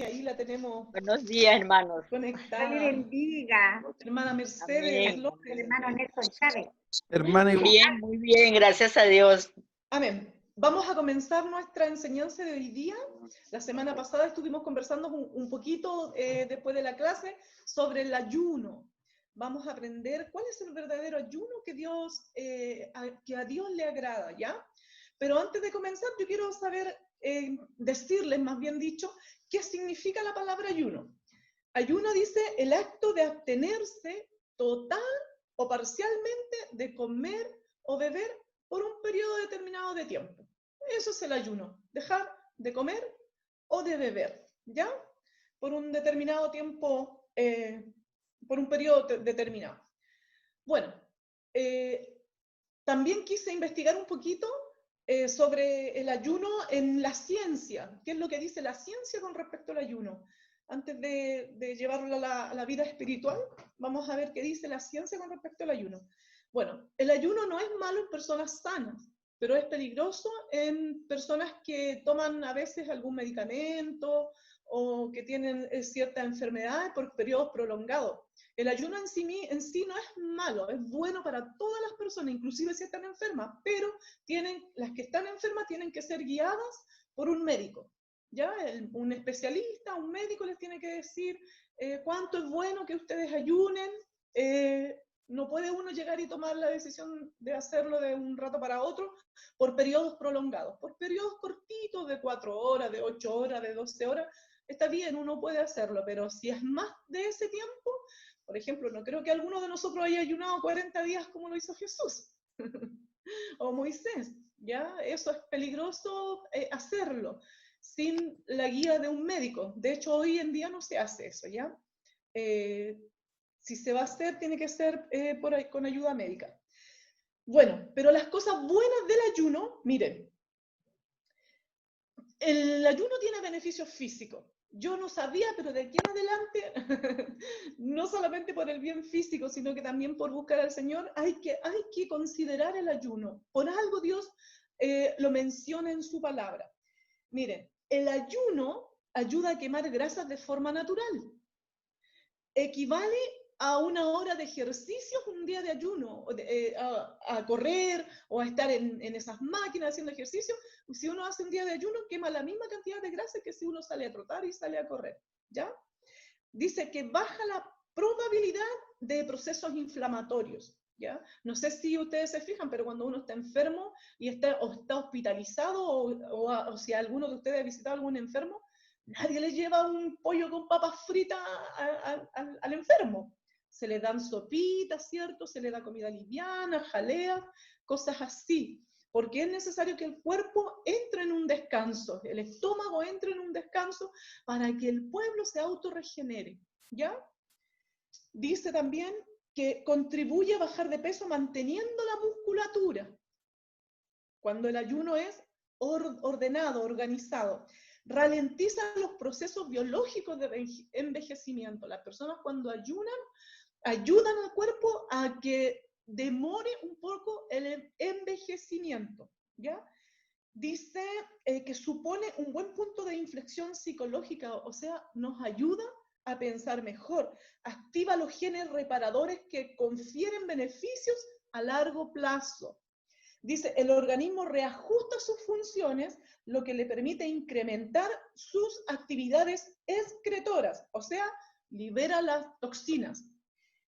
ahí la tenemos Buenos días, hermanos. conectada. Dios le bendiga. Hermana Mercedes Amén. López. Hermano Nelson Chávez. Hermana Ivonne. Muy bien, gracias a Dios. Amén. Vamos a comenzar nuestra enseñanza de hoy día. La semana pasada estuvimos conversando un poquito después de la clase sobre el ayuno. Vamos a aprender cuál es el verdadero ayuno que a Dios le agrada, ¿ya? Pero antes de comenzar, yo quiero saber, decirles, más bien dicho, qué significa la palabra ayuno. Ayuno dice el acto de abstenerse total o parcialmente de comer o beber por un periodo determinado de tiempo. Eso es el ayuno, dejar de comer o de beber, ¿ya? Por un determinado tiempo, por un periodo determinado. Bueno, también quise investigar un poquito sobre el ayuno en la ciencia. ¿Qué es lo que dice la ciencia con respecto al ayuno? Antes de llevarlo a la vida espiritual, vamos a ver qué dice la ciencia con respecto al ayuno. Bueno, el ayuno no es malo en personas sanas, pero es peligroso en personas que toman a veces algún medicamento o que tienen ciertas enfermedades por periodos prolongados. El ayuno en sí no es malo, es bueno para todas las personas, inclusive si están enfermas, pero las que están enfermas tienen que ser guiadas por un médico. ¿Ya? Un especialista, un médico les tiene que decir cuánto es bueno que ustedes ayunen. No puede uno llegar y tomar la decisión de hacerlo de un rato para otro por periodos prolongados. Por periodos cortitos de 4 horas, de 8 horas, de 12 horas, está bien, uno puede hacerlo, pero si es más de ese tiempo, por ejemplo, no creo que alguno de nosotros haya ayunado 40 días como lo hizo Jesús o Moisés, ¿ya? Eso es peligroso hacerlo sin la guía de un médico. De hecho, hoy en día no se hace eso, ¿ya? Si se va a hacer, tiene que ser con ayuda médica. Bueno, pero las cosas buenas del ayuno, miren, el ayuno tiene beneficios físicos. Yo no sabía, pero de aquí en adelante, no solamente por el bien físico, sino que también por buscar al Señor, hay que considerar el ayuno. Por algo Dios lo menciona en su palabra. Miren, el ayuno ayuda a quemar grasas de forma natural. Equivale a 1 hora de ejercicio un día de ayuno, a correr o a estar en esas máquinas haciendo ejercicio. Si uno hace un día de ayuno, quema la misma cantidad de grasa que si uno sale a trotar y sale a correr, ¿ya? Dice que baja la probabilidad de procesos inflamatorios, ¿ya? No sé si ustedes se fijan, pero cuando uno está enfermo y está hospitalizado o si alguno de ustedes ha visitado a algún enfermo, nadie le lleva un pollo con papas fritas al enfermo. Se le dan sopitas, ¿cierto? Se le da comida liviana, jalea, cosas así. Porque es necesario que el cuerpo entre en un descanso, el estómago entre en un descanso para que el pueblo se autorregenere, ¿ya? Dice también que contribuye a bajar de peso manteniendo la musculatura. Cuando el ayuno es ordenado, organizado. Ralentiza los procesos biológicos de envejecimiento. Las personas cuando ayunan, ayudan al cuerpo a que demore un poco el envejecimiento, ¿ya? Dice que supone un buen punto de inflexión psicológica, o sea, nos ayuda a pensar mejor, activa los genes reparadores que confieren beneficios a largo plazo. Dice, el organismo reajusta sus funciones, lo que le permite incrementar sus actividades excretoras, o sea, libera las toxinas,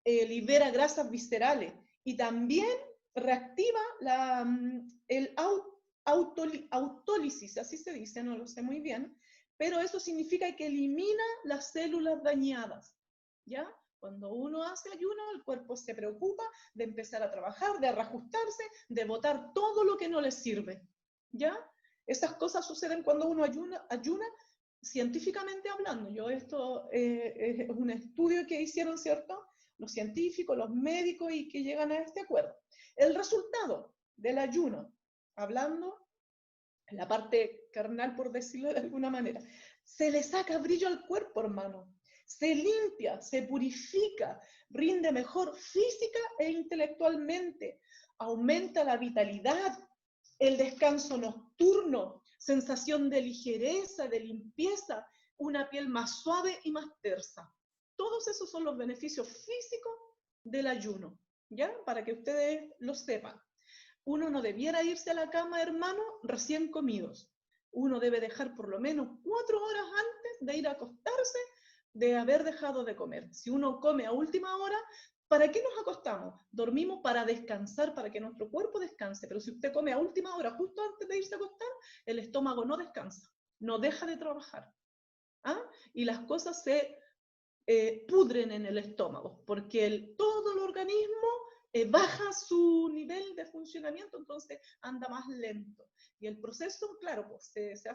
libera grasas viscerales y también reactiva el autólisis, así se dice, no lo sé muy bien, pero eso significa que elimina las células dañadas, ¿ya? Cuando uno hace ayuno, el cuerpo se preocupa de empezar a trabajar, de reajustarse, de botar todo lo que no le sirve, ¿ya? Esas cosas suceden cuando uno ayuna científicamente hablando. Esto es un estudio que hicieron, ¿cierto?, los científicos, los médicos, y que llegan a este acuerdo. El resultado del ayuno, hablando en la parte carnal, por decirlo de alguna manera, se le saca brillo al cuerpo, hermano. Se limpia, se purifica, rinde mejor física e intelectualmente, aumenta la vitalidad, el descanso nocturno, sensación de ligereza, de limpieza, una piel más suave y más tersa. Todos esos son los beneficios físicos del ayuno, ¿ya? Para que ustedes lo sepan. Uno no debiera irse a la cama, hermano, recién comidos. Uno debe dejar por lo menos 4 horas antes de ir a acostarse de haber dejado de comer. Si uno come a última hora, ¿para qué nos acostamos? Dormimos para descansar, para que nuestro cuerpo descanse. Pero si usted come a última hora, justo antes de irse a acostar, el estómago no descansa, no deja de trabajar. ¿Ah? Y las cosas se pudren en el estómago, porque todo el organismo baja su nivel de funcionamiento, entonces anda más lento. Y el proceso, claro, pues se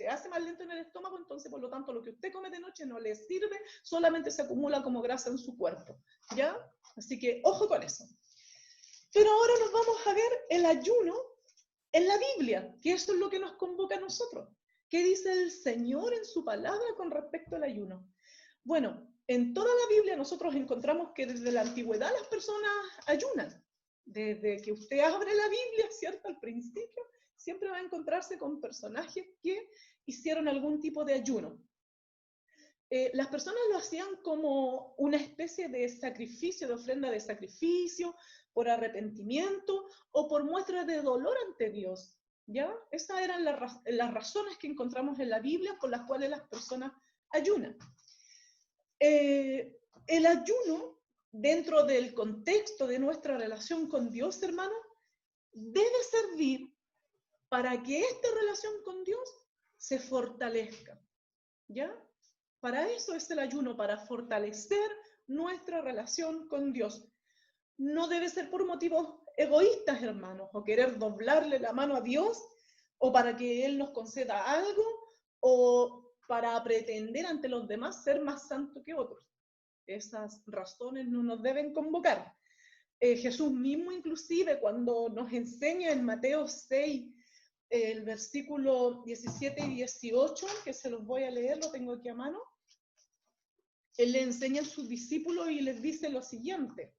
hace más lento en el estómago, entonces por lo tanto lo que usted come de noche no le sirve, solamente se acumula como grasa en su cuerpo, ¿ya? Así que ojo con eso. Pero ahora nos vamos a ver el ayuno en la Biblia, que eso es lo que nos convoca a nosotros. ¿Qué dice el Señor en su palabra con respecto al ayuno? Bueno, en toda la Biblia nosotros encontramos que desde la antigüedad las personas ayunan. Desde que usted abre la Biblia, ¿cierto? Al principio, siempre va a encontrarse con personajes que hicieron algún tipo de ayuno. Las personas lo hacían como una especie de sacrificio, de ofrenda de sacrificio, por arrepentimiento o por muestra de dolor ante Dios, ¿ya? Esas eran las razones que encontramos en la Biblia con las cuales las personas ayunan. El ayuno, dentro del contexto de nuestra relación con Dios, hermano, debe servir para que esta relación con Dios se fortalezca, ¿ya? Para eso es el ayuno, para fortalecer nuestra relación con Dios. No debe ser por motivos egoístas, hermanos, o querer doblarle la mano a Dios, o para que Él nos conceda algo, o para pretender ante los demás ser más santo que otros. Esas razones no nos deben convocar. Jesús mismo inclusive cuando nos enseña en Mateo 6, el versículo 17 y 18, que se los voy a leer, lo tengo aquí a mano, Él le enseña a sus discípulos y les dice lo siguiente.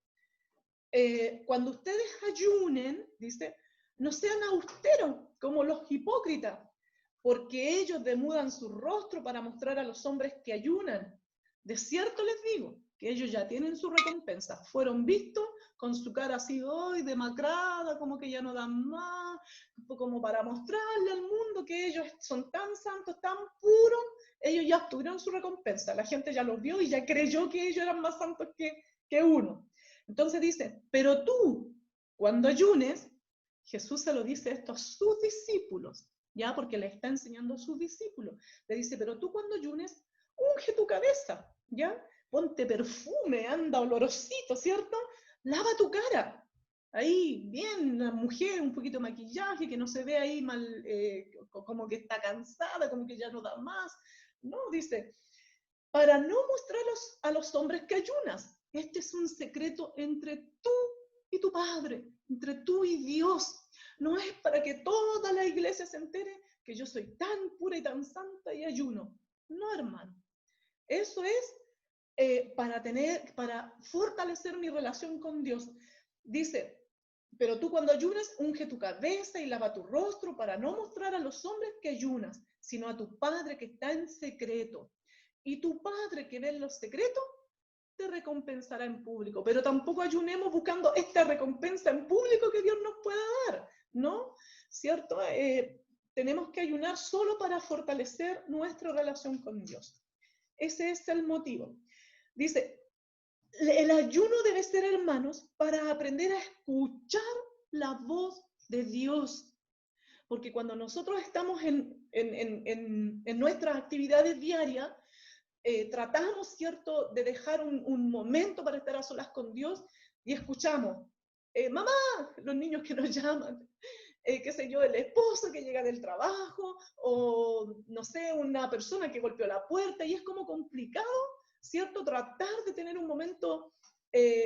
Cuando ustedes ayunen, dice, no sean austeros como los hipócritas, porque ellos demudan su rostro para mostrar a los hombres que ayunan. De cierto les digo que ellos ya tienen su recompensa. Fueron vistos con su cara así hoy demacrada, como que ya no dan más, como para mostrarle al mundo que ellos son tan santos, tan puros, ellos ya obtuvieron su recompensa. La gente ya los vio y ya creyó que ellos eran más santos que uno. Entonces dice, pero tú, cuando ayunes, Jesús se lo dice esto a sus discípulos, ¿ya? Porque le está enseñando a sus discípulos. Le dice, pero tú cuando ayunes, unge tu cabeza, ¿ya? Ponte perfume, anda olorosito, ¿cierto? Lava tu cara. Ahí, bien, la mujer, un poquito de maquillaje, que no se ve ahí mal, como que está cansada, como que ya no da más. No, dice, para no mostrar a los hombres que ayunas. Este es un secreto entre tú y tu Padre, entre tú y Dios. No es para que toda la iglesia se entere que yo soy tan pura y tan santa y ayuno. No, hermano. Eso es para fortalecer mi relación con Dios. Dice, pero tú cuando ayunas, unge tu cabeza y lava tu rostro para no mostrar a los hombres que ayunas, sino a tu Padre que está en secreto. Y tu Padre que ve en los secretos, te recompensará en público. Pero tampoco ayunemos buscando esta recompensa en público que Dios nos pueda dar, ¿no? ¿Cierto? Tenemos que ayunar solo para fortalecer nuestra relación con Dios. Ese es el motivo. Dice, el ayuno debe ser, hermanos, para aprender a escuchar la voz de Dios. Porque cuando nosotros estamos en nuestras actividades diarias, tratamos, ¿cierto?, de dejar un momento para estar a solas con Dios y escuchamos, mamá, los niños que nos llaman, qué sé yo, el esposo que llega del trabajo, o no sé, una persona que golpeó la puerta, y es como complicado, ¿cierto?, tratar de tener un momento,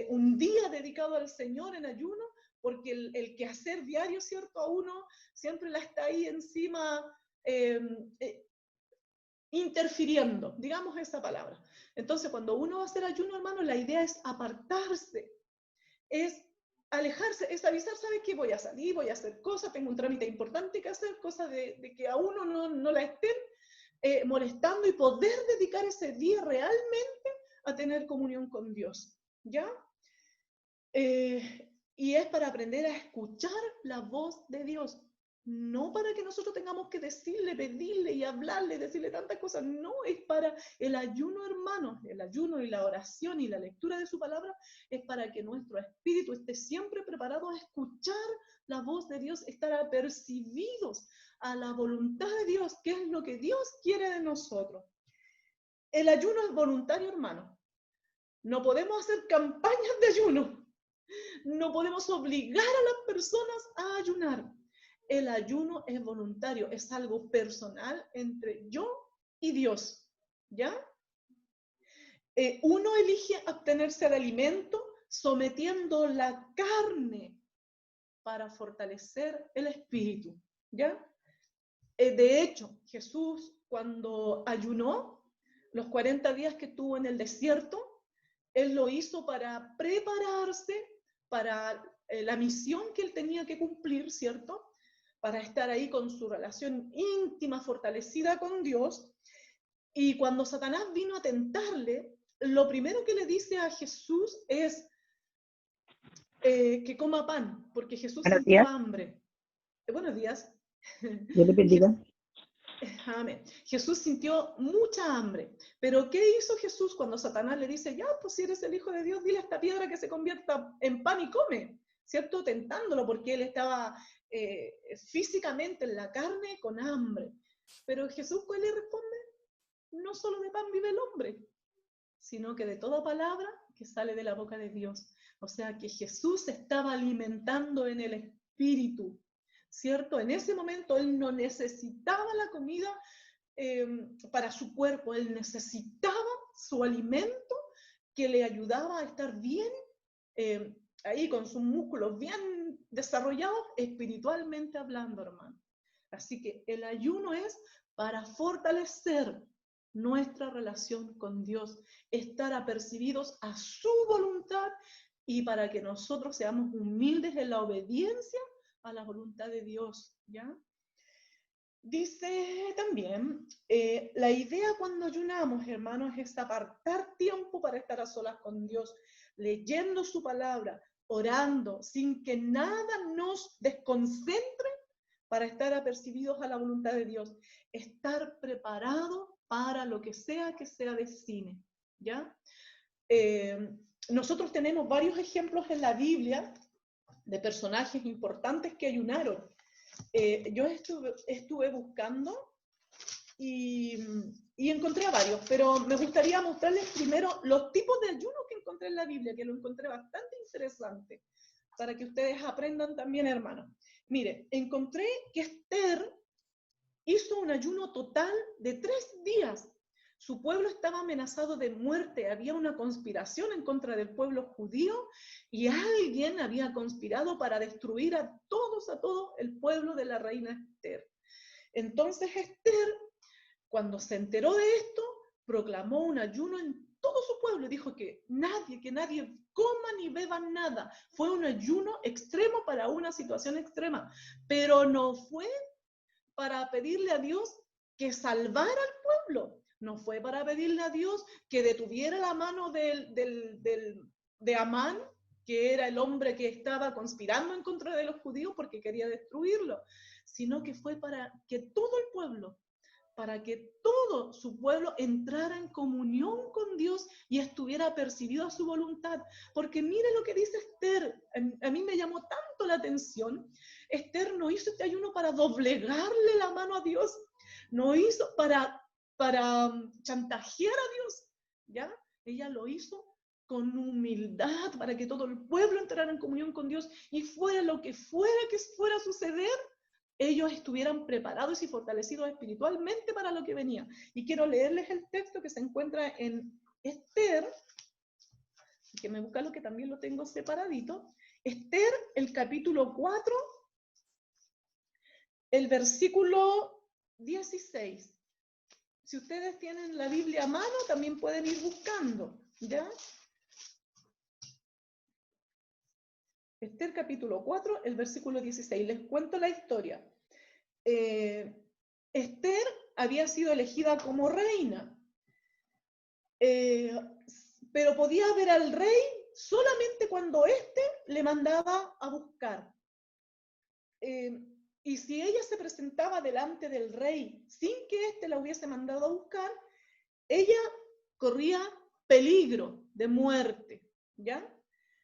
un día dedicado al Señor en ayuno, porque el quehacer diario, ¿cierto?, a uno siempre la está ahí encima, interfiriendo, digamos esa palabra. Entonces, cuando uno va a hacer ayuno, hermano, la idea es apartarse, es alejarse, es avisar, ¿sabes qué? Voy a salir, voy a hacer cosas, tengo un trámite importante que hacer, cosas de que a uno no la estén molestando y poder dedicar ese día realmente a tener comunión con Dios, ¿ya? Y es para aprender a escuchar la voz de Dios, no para que nosotros tengamos que decirle, pedirle y hablarle, decirle tantas cosas, no, es para el ayuno, hermanos, el ayuno y la oración y la lectura de su palabra, es para que nuestro espíritu esté siempre preparado a escuchar la voz de Dios, estar apercibidos a la voluntad de Dios, que es lo que Dios quiere de nosotros. El ayuno es voluntario, hermano. No podemos hacer campañas de ayuno. No podemos obligar a las personas a ayunar. El ayuno es voluntario, es algo personal entre yo y Dios, ¿ya? Uno elige abstenerse de alimento sometiendo la carne para fortalecer el espíritu, ¿ya? De hecho, Jesús cuando ayunó, los 40 días que estuvo en el desierto, Él lo hizo para prepararse para la misión que Él tenía que cumplir, ¿cierto? Para estar ahí con su relación íntima, fortalecida con Dios. Y cuando Satanás vino a tentarle, lo primero que le dice a Jesús es que coma pan, porque Jesús Buenos sintió días. hambre. Buenos días. Dios le bendiga. Amén. Jesús sintió mucha hambre. Pero ¿qué hizo Jesús cuando Satanás le dice, ya, pues si eres el Hijo de Dios, dile a esta piedra que se convierta en pan y come? ¿Cierto? Tentándolo porque él estaba físicamente en la carne con hambre. Pero Jesús, ¿cuál le responde? No solo de pan vive el hombre, sino que de toda palabra que sale de la boca de Dios. O sea que Jesús se estaba alimentando en el Espíritu, ¿cierto? En ese momento él no necesitaba la comida para su cuerpo, él necesitaba su alimento que le ayudaba a estar bien, ahí con sus músculos bien desarrollados, espiritualmente hablando, hermano. Así que el ayuno es para fortalecer nuestra relación con Dios, estar apercibidos a su voluntad y para que nosotros seamos humildes en la obediencia a la voluntad de Dios, ¿ya? Dice también, la idea cuando ayunamos, hermanos, es apartar tiempo para estar a solas con Dios, leyendo su palabra, orando, sin que nada nos desconcentre para estar apercibidos a la voluntad de Dios, estar preparado para lo que sea destine, ¿ya? Nosotros tenemos varios ejemplos en la Biblia de personajes importantes que ayunaron. Yo estuve buscando y encontré a varios, pero me gustaría mostrarles primero los tipos de ayuno que encontré en la Biblia, que lo encontré bastante interesante, para que ustedes aprendan también, hermanos. Mire, encontré que Esther hizo un ayuno total de 3 días. Su pueblo estaba amenazado de muerte, había una conspiración en contra del pueblo judío y alguien había conspirado para destruir a todo el pueblo de la reina Esther. Entonces Esther, cuando se enteró de esto, proclamó un ayuno en todo su pueblo y dijo que nadie coma ni beba nada. Fue un ayuno extremo para una situación extrema, pero no fue para pedirle a Dios que salvara al pueblo. No fue para pedirle a Dios que detuviera la mano de Amán, que era el hombre que estaba conspirando en contra de los judíos porque quería destruirlo, sino que fue para que todo el pueblo, para que todo su pueblo entrara en comunión con Dios y estuviera percibido a su voluntad. Porque mire lo que dice Esther, a mí me llamó tanto la atención. Esther no hizo este ayuno para doblegarle la mano a Dios, no hizo para chantajear a Dios, ¿ya? Ella lo hizo con humildad para que todo el pueblo entrara en comunión con Dios y fuera lo que fuera a suceder, ellos estuvieran preparados y fortalecidos espiritualmente para lo que venía. Y quiero leerles el texto que se encuentra en Esther, que me busca lo que también lo tengo separadito. Esther, el capítulo 4, el versículo 16. Si ustedes tienen la Biblia a mano, también pueden ir buscando, ¿ya? Esther capítulo 4, el versículo 16. Les cuento la historia. Esther había sido elegida como reina. Pero podía ver al rey solamente cuando éste le mandaba a buscar. Y si ella se presentaba delante del rey sin que éste la hubiese mandado a buscar, ella corría peligro de muerte, ¿ya?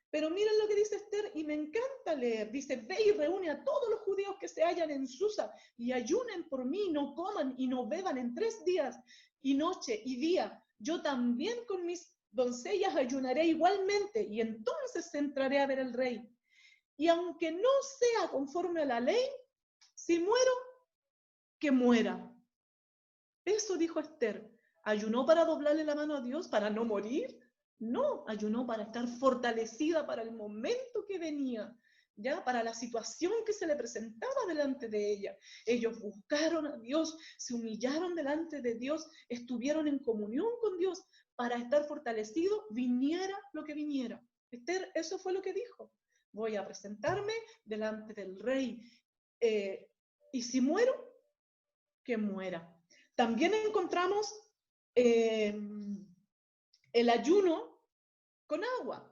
Pero miren lo que dice Esther, y me encanta leer. Dice, ve y reúne a todos los judíos que se hallan en Susa, y ayunen por mí, no coman y no beban en 3 días, y noche y día. Yo también con mis doncellas ayunaré igualmente, y entonces entraré a ver al rey. Y aunque no sea conforme a la ley, si muero, que muera. Eso dijo Esther. ¿Ayunó para doblarle la mano a Dios, para no morir? No, ayunó para estar fortalecida para el momento que venía, ya para la situación que se le presentaba delante de ella. Ellos buscaron a Dios, se humillaron delante de Dios, estuvieron en comunión con Dios para estar fortalecido, viniera lo que viniera. Esther, eso fue lo que dijo. Voy a presentarme delante del rey, y si muero, que muera. También encontramos el ayuno con agua,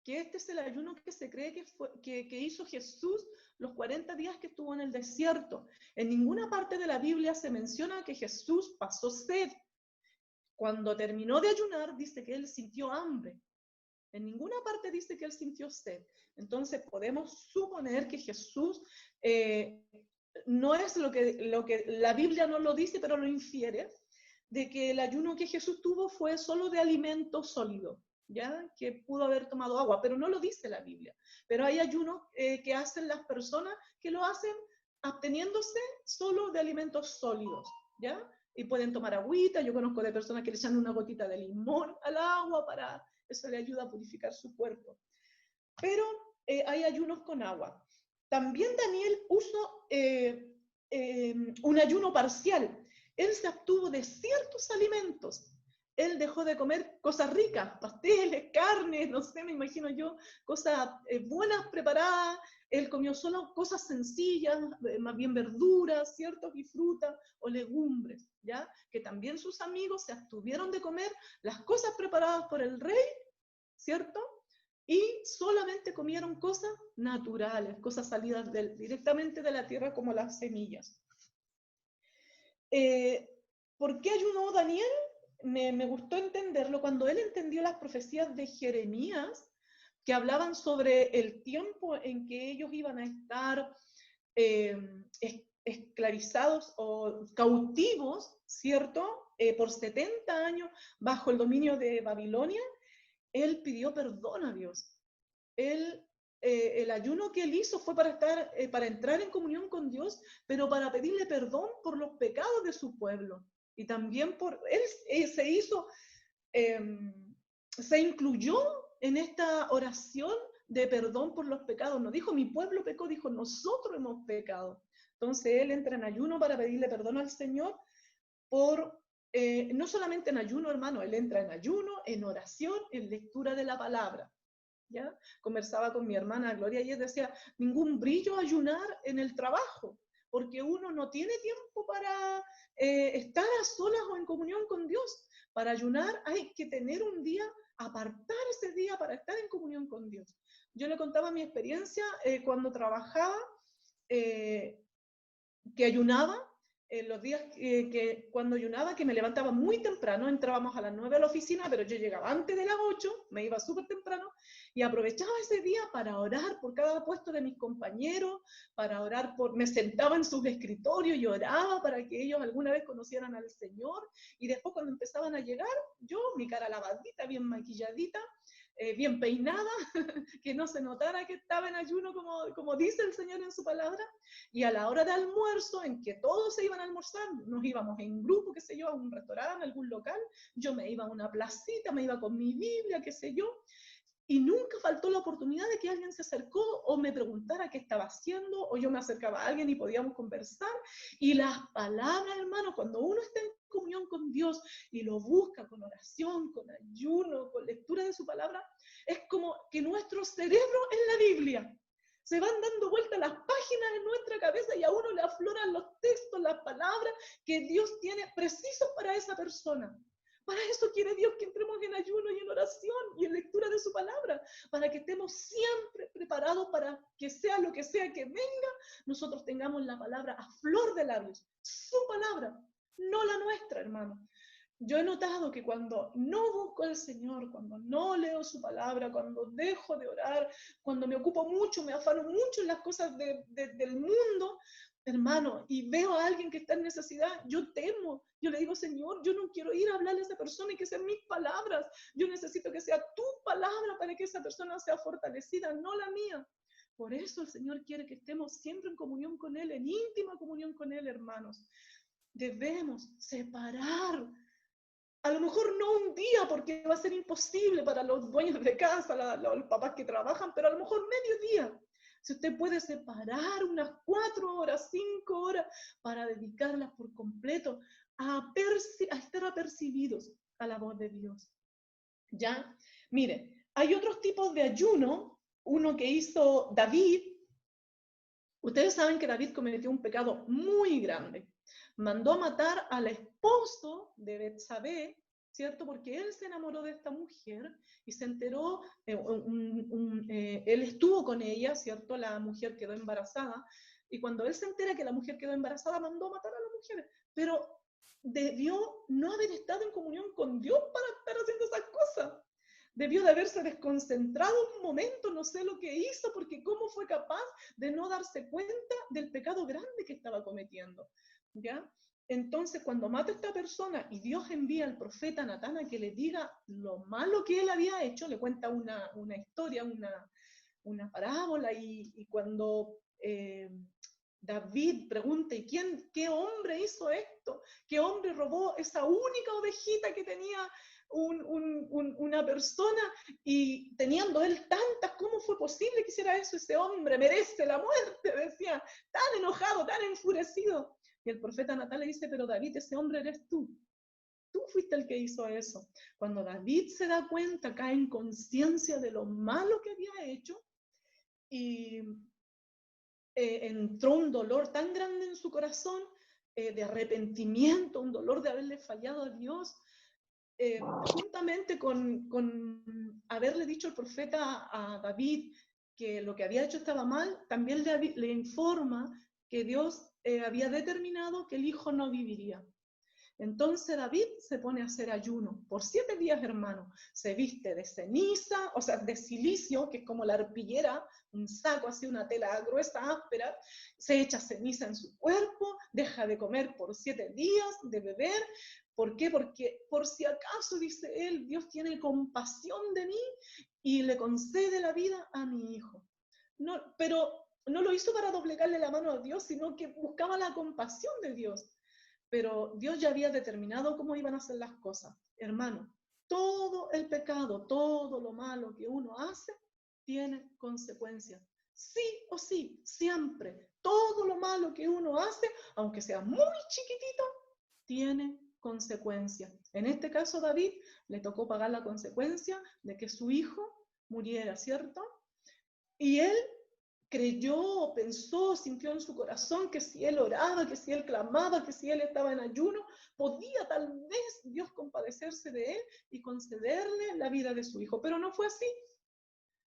que este es el ayuno que se cree que hizo Jesús los 40 días que estuvo en el desierto. En ninguna parte de la Biblia se menciona que Jesús pasó sed. Cuando terminó de ayunar, dice que él sintió hambre. En ninguna parte dice que él sintió sed. Entonces podemos suponer que Jesús no es lo que la Biblia no lo dice, pero lo infiere, de que el ayuno que Jesús tuvo fue solo de alimento sólido, ¿ya? Que pudo haber tomado agua, pero no lo dice la Biblia. Pero hay ayunos que hacen las personas que lo hacen absteniéndose solo de alimentos sólidos, ¿ya? Y pueden tomar agüita. Yo conozco de personas que le echan una gotita de limón al agua para eso le ayuda a purificar su cuerpo. Pero hay ayunos con agua. También Daniel usó un ayuno parcial. Él se abstuvo de ciertos alimentos. Él dejó de comer cosas ricas, pasteles, carnes, no sé, me imagino yo, cosas buenas preparadas. Él comió solo cosas sencillas, más bien verduras, ¿cierto? Y frutas o legumbres, ¿ya? Que también sus amigos se abstuvieron de comer las cosas preparadas por el rey, ¿cierto? Y solamente comieron cosas naturales, cosas salidas directamente de la tierra como las semillas. ¿Por qué ayunó Daniel? Me gustó entenderlo cuando él entendió las profecías de Jeremías, que hablaban sobre el tiempo en que ellos iban a estar esclavizados o cautivos, ¿cierto? Por 70 años bajo el dominio de Babilonia. Él pidió perdón a Dios. El ayuno que él hizo fue para entrar en comunión con Dios, pero para pedirle perdón por los pecados de su pueblo. Y también él se incluyó en esta oración de perdón por los pecados. No dijo mi pueblo pecó, dijo nosotros hemos pecado. Entonces él entra en ayuno para pedirle perdón al Señor por... no solamente en ayuno, hermano, él entra en ayuno, en oración, en lectura de la palabra, ¿ya? Conversaba con mi hermana Gloria y ella decía, ningún brillo ayunar en el trabajo, porque uno no tiene tiempo para estar a solas o en comunión con Dios. Para ayunar hay que tener un día, apartar ese día para estar en comunión con Dios. Yo le contaba mi experiencia cuando trabajaba, que ayunaba, los días cuando ayunaba, que me levantaba muy temprano, entrábamos a las 9 a la oficina, pero yo llegaba antes de las 8, me iba súper temprano, y aprovechaba ese día para orar por cada puesto de mis compañeros, para orar me sentaba en sus escritorios y oraba para que ellos alguna vez conocieran al Señor, y después cuando empezaban a llegar, yo, mi cara lavadita, bien maquilladita, bien peinada, que no se notara que estaba en ayuno como dice el Señor en su palabra, y a la hora de almuerzo, en que todos se iban a almorzar, nos íbamos en grupo, qué sé yo, a un restaurante, a algún local, yo me iba a una placita, me iba con mi Biblia, qué sé yo, y nunca faltó la oportunidad de que alguien se acercó o me preguntara qué estaba haciendo, o yo me acercaba a alguien y podíamos conversar. Y las palabras, hermano, cuando uno está en comunión con Dios y lo busca con oración, con ayuno, con lectura de su palabra, es como que nuestro cerebro es la Biblia. Se van dando vueltas las páginas en nuestra cabeza y a uno le afloran los textos, las palabras que Dios tiene precisos para esa persona. Para eso quiere Dios que entremos en ayuno y en oración y en lectura de su palabra, para que estemos siempre preparados para que sea lo que sea que venga, nosotros tengamos la palabra a flor de labios, su palabra, no la nuestra, hermano. Yo he notado que cuando no busco al Señor, cuando no leo su palabra, cuando dejo de orar, cuando me ocupo mucho, me afano mucho en las cosas del mundo, hermano, y veo a alguien que está en necesidad, yo temo. Yo le digo, Señor, yo no quiero ir a hablarle a esa persona y que sean mis palabras. Yo necesito que sea tu palabra para que esa persona sea fortalecida, no la mía. Por eso el Señor quiere que estemos siempre en comunión con Él, en íntima comunión con Él, hermanos. Debemos separar. A lo mejor no un día, porque va a ser imposible para los dueños de casa, los papás que trabajan, pero a lo mejor mediodía. Si usted puede separar unas 4 horas, 5 horas, para dedicarlas por completo a estar apercibidos a la voz de Dios. ¿Ya? Mire, hay otros tipos de ayuno. Uno que hizo David. Ustedes saben que David cometió un pecado muy grande. Mandó a matar al esposo de Betsabé, ¿cierto? Porque él se enamoró de esta mujer y se enteró, él estuvo con ella, ¿cierto? La mujer quedó embarazada, y cuando él se entera que la mujer quedó embarazada, mandó a matar a la mujer. Pero debió no haber estado en comunión con Dios para estar haciendo esas cosas. Debió de haberse desconcentrado un momento, no sé lo que hizo, porque cómo fue capaz de no darse cuenta del pecado grande que estaba cometiendo, ¿ya? Entonces, cuando mata a esta persona y Dios envía al profeta Natán a que le diga lo malo que él había hecho, le cuenta una historia, una parábola, y cuando David pregunta, ¿y qué hombre hizo esto? ¿Qué hombre robó esa única ovejita que tenía una persona, y teniendo él tantas, ¿cómo fue posible que hiciera eso? Ese hombre merece la muerte, decía, tan enojado, tan enfurecido. Y el profeta Natán le dice, pero David, ese hombre eres tú. Tú fuiste el que hizo eso. Cuando David se da cuenta, cae en conciencia de lo malo que había hecho, y entró un dolor tan grande en su corazón, de arrepentimiento, un dolor de haberle fallado a Dios, juntamente con haberle dicho el profeta a David que lo que había hecho estaba mal, también le informa que Dios había determinado que el hijo no viviría. Entonces David se pone a hacer ayuno por 7 días, hermano. Se viste de ceniza, o sea, de silicio, que es como la arpillera, un saco así, una tela gruesa, áspera. Se echa ceniza en su cuerpo, deja de comer por 7 días, de beber. ¿Por qué? Porque por si acaso, dice él, Dios tiene compasión de mí y le concede la vida a mi hijo. No, pero no lo hizo para doblegarle la mano a Dios, sino que buscaba la compasión de Dios. Pero Dios ya había determinado cómo iban a ser las cosas. Hermano, todo el pecado, todo lo malo que uno hace, tiene consecuencias. Sí o sí, siempre. Todo lo malo que uno hace, aunque sea muy chiquitito, tiene consecuencias. En este caso, David le tocó pagar la consecuencia de que su hijo muriera, ¿cierto? Y él creyó, pensó, sintió en su corazón que si él oraba, que si él clamaba, que si él estaba en ayuno, podía tal vez Dios compadecerse de él y concederle la vida de su hijo. Pero no fue así.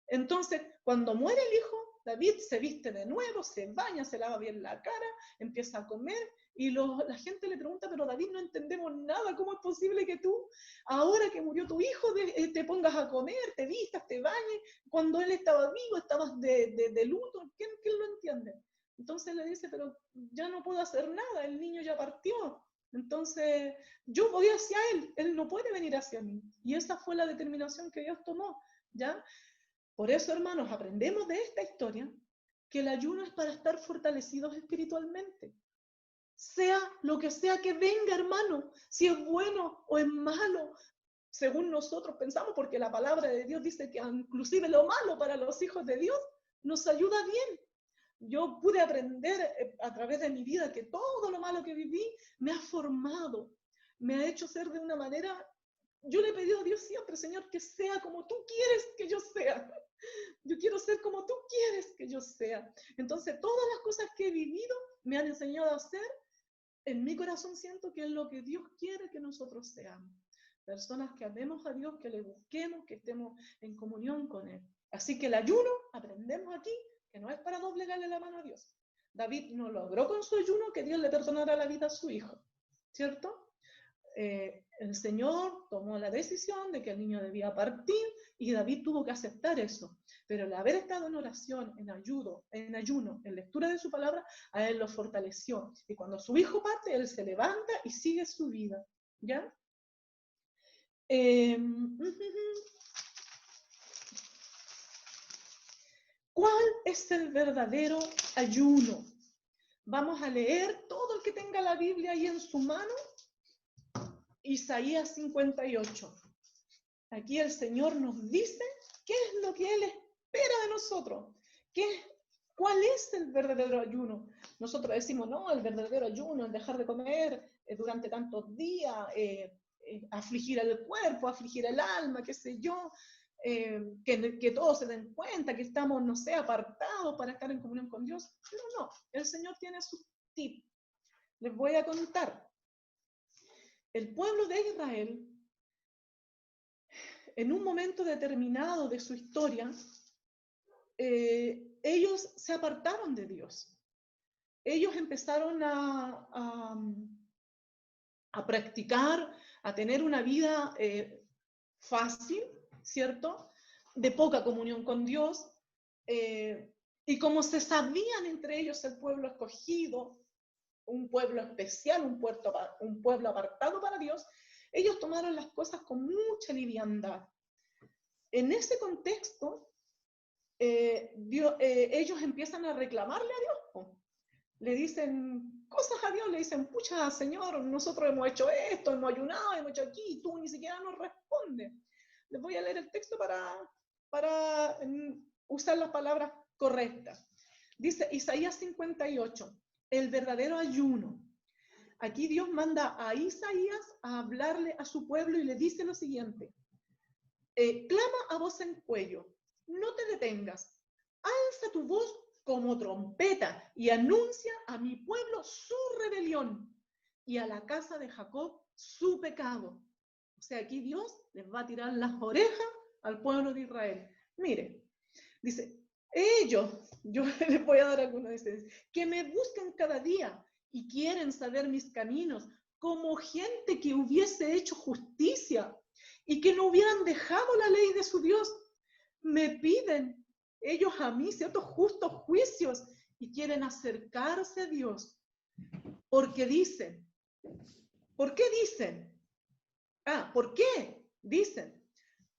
Entonces, cuando muere el hijo, David se viste de nuevo, se baña, se lava bien la cara, empieza a comer, y la gente le pregunta, pero David, no entendemos nada, ¿cómo es posible que tú, ahora que murió tu hijo, te pongas a comer, te vistas, te bañes? Cuando él estaba vivo, estabas de luto. ¿Quién lo entiende? Entonces le dice, pero ya no puedo hacer nada, el niño ya partió. Entonces, yo voy hacia él no puede venir hacia mí. Y esa fue la determinación que Dios tomó, ¿ya? Por eso, hermanos, aprendemos de esta historia que el ayuno es para estar fortalecidos espiritualmente. Sea lo que sea que venga, hermano, si es bueno o es malo, según nosotros pensamos, porque la palabra de Dios dice que inclusive lo malo para los hijos de Dios nos ayuda bien. Yo pude aprender a través de mi vida que todo lo malo que viví me ha formado, me ha hecho ser de una manera yo le he pedido a Dios siempre, Señor, que sea como tú quieres que yo sea. Yo quiero ser como tú quieres que yo sea. Entonces, todas las cosas que he vivido me han enseñado a hacer. En mi corazón siento que es lo que Dios quiere que nosotros seamos. Personas que amemos a Dios, que le busquemos, que estemos en comunión con Él. Así que el ayuno, aprendemos aquí, que no es para doblegarle la mano a Dios. David no logró con su ayuno que Dios le perdonara la vida a su hijo, ¿cierto? El Señor tomó la decisión de que el niño debía partir y David tuvo que aceptar eso. Pero el haber estado en oración, en ayuno, en lectura de su palabra, a él lo fortaleció. Y cuando su hijo parte, él se levanta y sigue su vida. ¿Ya? ¿Cuál es el verdadero ayuno? Vamos a leer todo el que tenga la Biblia ahí en su mano. Isaías 58. Aquí el Señor nos dice qué es lo que Él espera de nosotros. ¿Cuál es el verdadero ayuno? Nosotros decimos, no, el verdadero ayuno es dejar de comer durante tantos días, afligir el cuerpo, afligir el alma, qué sé yo, que todos se den cuenta que estamos, no sé, apartados para estar en comunión con Dios. Pero no, el Señor tiene sus tips. Les voy a contar. El pueblo de Israel, en un momento determinado de su historia, ellos se apartaron de Dios. Ellos empezaron a practicar, a tener una vida fácil, ¿cierto? De poca comunión con Dios. Y como se sabían entre ellos el pueblo escogido, un pueblo especial, un pueblo apartado para Dios, ellos tomaron las cosas con mucha liviandad. En ese contexto, ellos empiezan a reclamarle a Dios. Le dicen cosas a Dios, le dicen, pucha, Señor, nosotros hemos hecho esto, hemos ayunado, hemos hecho aquí, y tú ni siquiera nos respondes. Les voy a leer el texto para usar las palabras correctas. Dice Isaías 58, el verdadero ayuno. Aquí Dios manda a Isaías a hablarle a su pueblo y le dice lo siguiente. Clama a voz en cuello, no te detengas, alza tu voz como trompeta y anuncia a mi pueblo su rebelión y a la casa de Jacob su pecado. O sea, aquí Dios les va a tirar las orejas al pueblo de Israel. Mire, dice, ellos, yo les voy a dar algunos de ustedes, que me buscan cada día y quieren saber mis caminos, como gente que hubiese hecho justicia y que no hubieran dejado la ley de su Dios. Me piden ellos a mí ciertos justos juicios y quieren acercarse a Dios. Porque dicen, ¿por qué dicen? ¿Por qué? Dicen,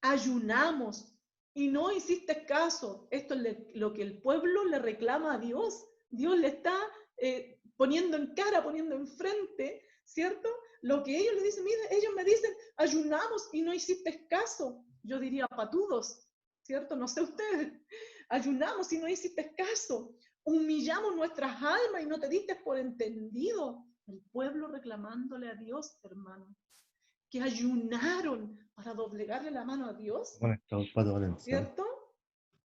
ayunamos y no hiciste caso. Esto es lo que el pueblo le reclama a Dios. Dios le está poniendo en cara, poniendo enfrente, ¿cierto? Lo que ellos le dicen, mira, ellos me dicen, ayunamos y no hiciste caso. Yo diría patudos, ¿cierto? No sé ustedes. Ayunamos y no hiciste caso. Humillamos nuestras almas y no te diste por entendido. El pueblo reclamándole a Dios, hermano, que ayunaron para doblegarle la mano a Dios, ¿cierto?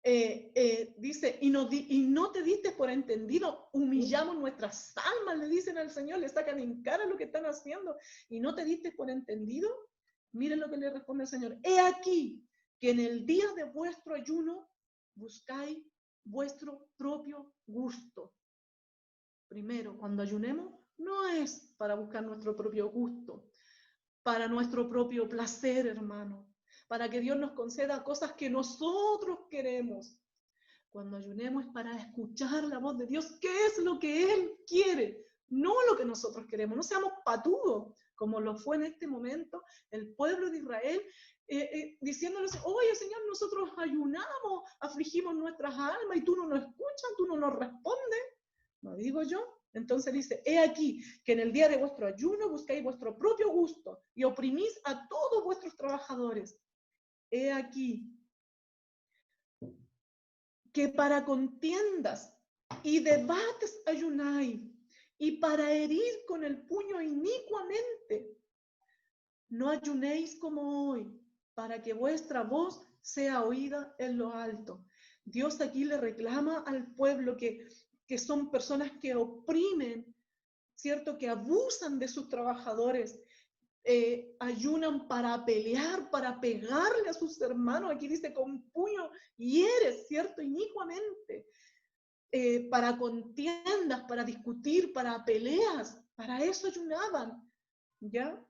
Dice, y no te diste por entendido, humillamos nuestras almas, le dicen al Señor, le sacan en cara lo que están haciendo, y no te diste por entendido. Miren lo que le responde el Señor. He aquí que en el día de vuestro ayuno buscáis vuestro propio gusto. Primero, cuando ayunemos, no es para buscar nuestro propio gusto, para nuestro propio placer, hermano, para que Dios nos conceda cosas que nosotros queremos. Cuando ayunemos es para escuchar la voz de Dios, qué es lo que Él quiere, no lo que nosotros queremos. No seamos patudos, como lo fue en este momento el pueblo de Israel, diciéndoles, oye Señor, nosotros ayunamos, afligimos nuestras almas y tú no nos escuchas, tú no nos respondes. ¿No digo yo? Entonces dice, he aquí que en el día de vuestro ayuno buscáis vuestro propio gusto y oprimís a todos vuestros trabajadores. He aquí que para contiendas y debates ayunáis y para herir con el puño inicuamente. no ayunéis como hoy, para que vuestra voz sea oída en lo alto. Dios aquí le reclama al pueblo que son personas que oprimen, ¿cierto? Que abusan de sus trabajadores, ayunan para pelear, para pegarle a sus hermanos. Aquí dice con puño hieres, ¿cierto? Inicuamente. Para contiendas, para discutir, para peleas, para eso ayunaban, ¿ya?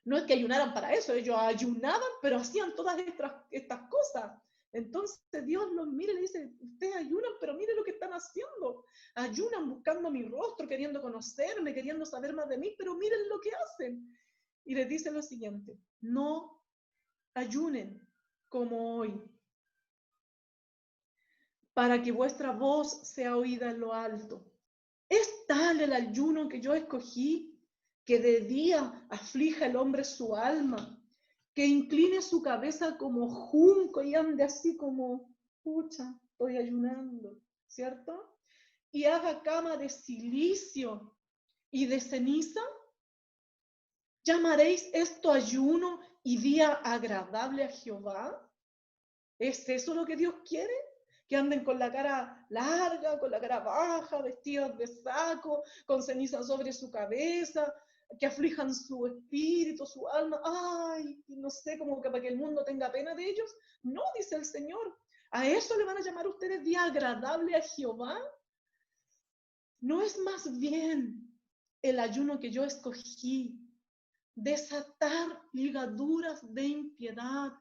No es que ayunaran para eso, ellos ayunaban, pero hacían todas estas cosas. Entonces Dios los mira y le dice, ustedes ayunan, pero mire lo que están haciendo. Ayunan buscando mi rostro, queriendo conocerme, queriendo saber más de mí, pero miren lo que hacen. Y les dice lo siguiente, no ayunen como hoy, para que vuestra voz sea oída en lo alto. ¿Es tal el ayuno que yo escogí, que de día aflija el hombre su alma, que incline su cabeza como junco y ande así como, pucha, estoy ayunando, ¿cierto? Y haga cama de silicio y de ceniza? ¿Llamaréis esto ayuno y día agradable a Jehová? ¿Es eso lo que Dios quiere? Que anden con la cara larga, con la cara baja, vestidos de saco, con ceniza sobre su cabeza, que aflijan su espíritu, su alma. Ay, no sé, como que para que el mundo tenga pena de ellos. No, dice el Señor. ¿A eso le van a llamar ustedes día agradable a Jehová? ¿No es más bien el ayuno que yo escogí, desatar ligaduras de impiedad?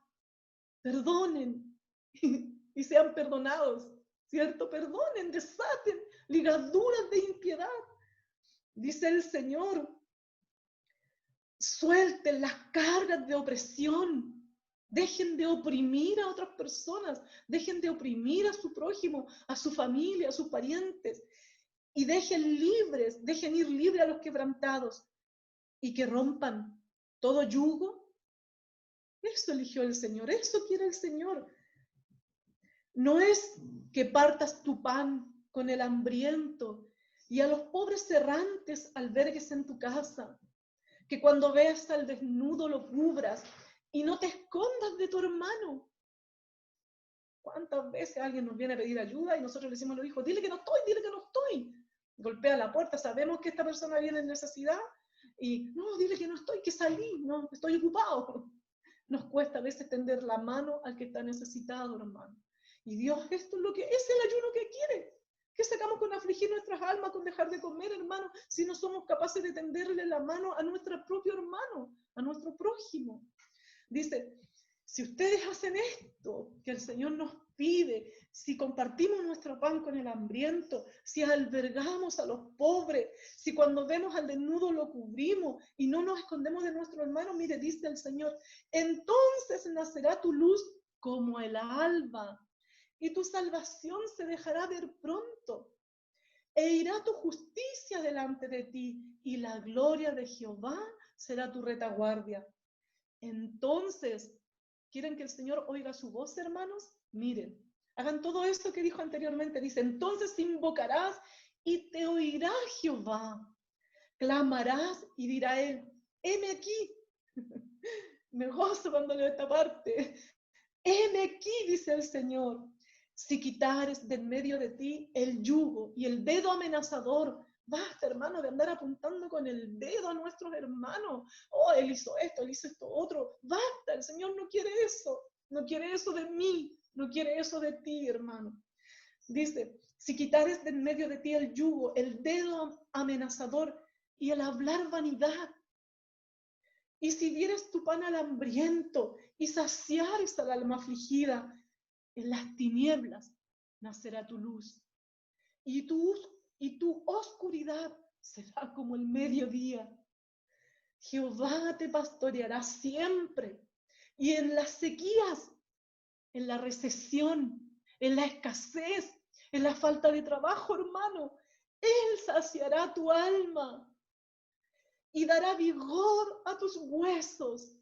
Perdonen y sean perdonados, ¿cierto? Perdonen, desaten ligaduras de impiedad. Dice el Señor, suelten las cargas de opresión, dejen de oprimir a otras personas, dejen de oprimir a su prójimo, a su familia, a sus parientes, y dejen ir libres a los quebrantados, y que rompan todo yugo. Eso eligió el Señor, eso quiere el Señor. No es que partas tu pan con el hambriento y a los pobres errantes albergues en tu casa, que cuando veas al desnudo lo cubras y no te escondas de tu hermano. ¿Cuántas veces alguien nos viene a pedir ayuda y nosotros le decimos a los hijos, dile que no estoy, dile que no estoy? Golpea la puerta, sabemos que esta persona viene en necesidad y no, dile que no estoy, que salí, no, estoy ocupado. Nos cuesta a veces tender la mano al que está necesitado, hermano. Y Dios, esto es lo que es el ayuno que quiere. ¿Qué sacamos con afligir nuestras almas, con dejar de comer, hermano, si no somos capaces de tenderle la mano a nuestro propio hermano, a nuestro prójimo? Dice, si ustedes hacen esto que el Señor nos pide, si compartimos nuestro pan con el hambriento, si albergamos a los pobres, si cuando vemos al desnudo lo cubrimos y no nos escondemos de nuestro hermano, mire, dice el Señor, entonces nacerá tu luz como el alba y tu salvación se dejará ver pronto. E irá tu justicia delante de ti y la gloria de Jehová será tu retaguardia. Entonces, ¿quieren que el Señor oiga su voz, hermanos? Miren, hagan todo esto que dijo anteriormente. Dice, entonces invocarás y te oirá Jehová. Clamarás y dirá él, heme aquí. Me gozo cuando leo esta parte. Heme aquí, dice el Señor. Si quitares de en medio de ti el yugo y el dedo amenazador, basta, hermano, de andar apuntando con el dedo a nuestros hermanos. Oh, él hizo esto otro. Basta, el Señor no quiere eso. No quiere eso de mí. No quiere eso de ti, hermano. Dice, si quitares de en medio de ti el yugo, el dedo amenazador y el hablar vanidad, y si dieres tu pan al hambriento y saciares al alma afligida, en las tinieblas nacerá tu luz. Y tu oscuridad será como el mediodía. Jehová te pastoreará siempre. Y en las sequías, en la recesión, en la escasez, en la falta de trabajo, hermano, Él saciará tu alma y dará vigor a tus huesos.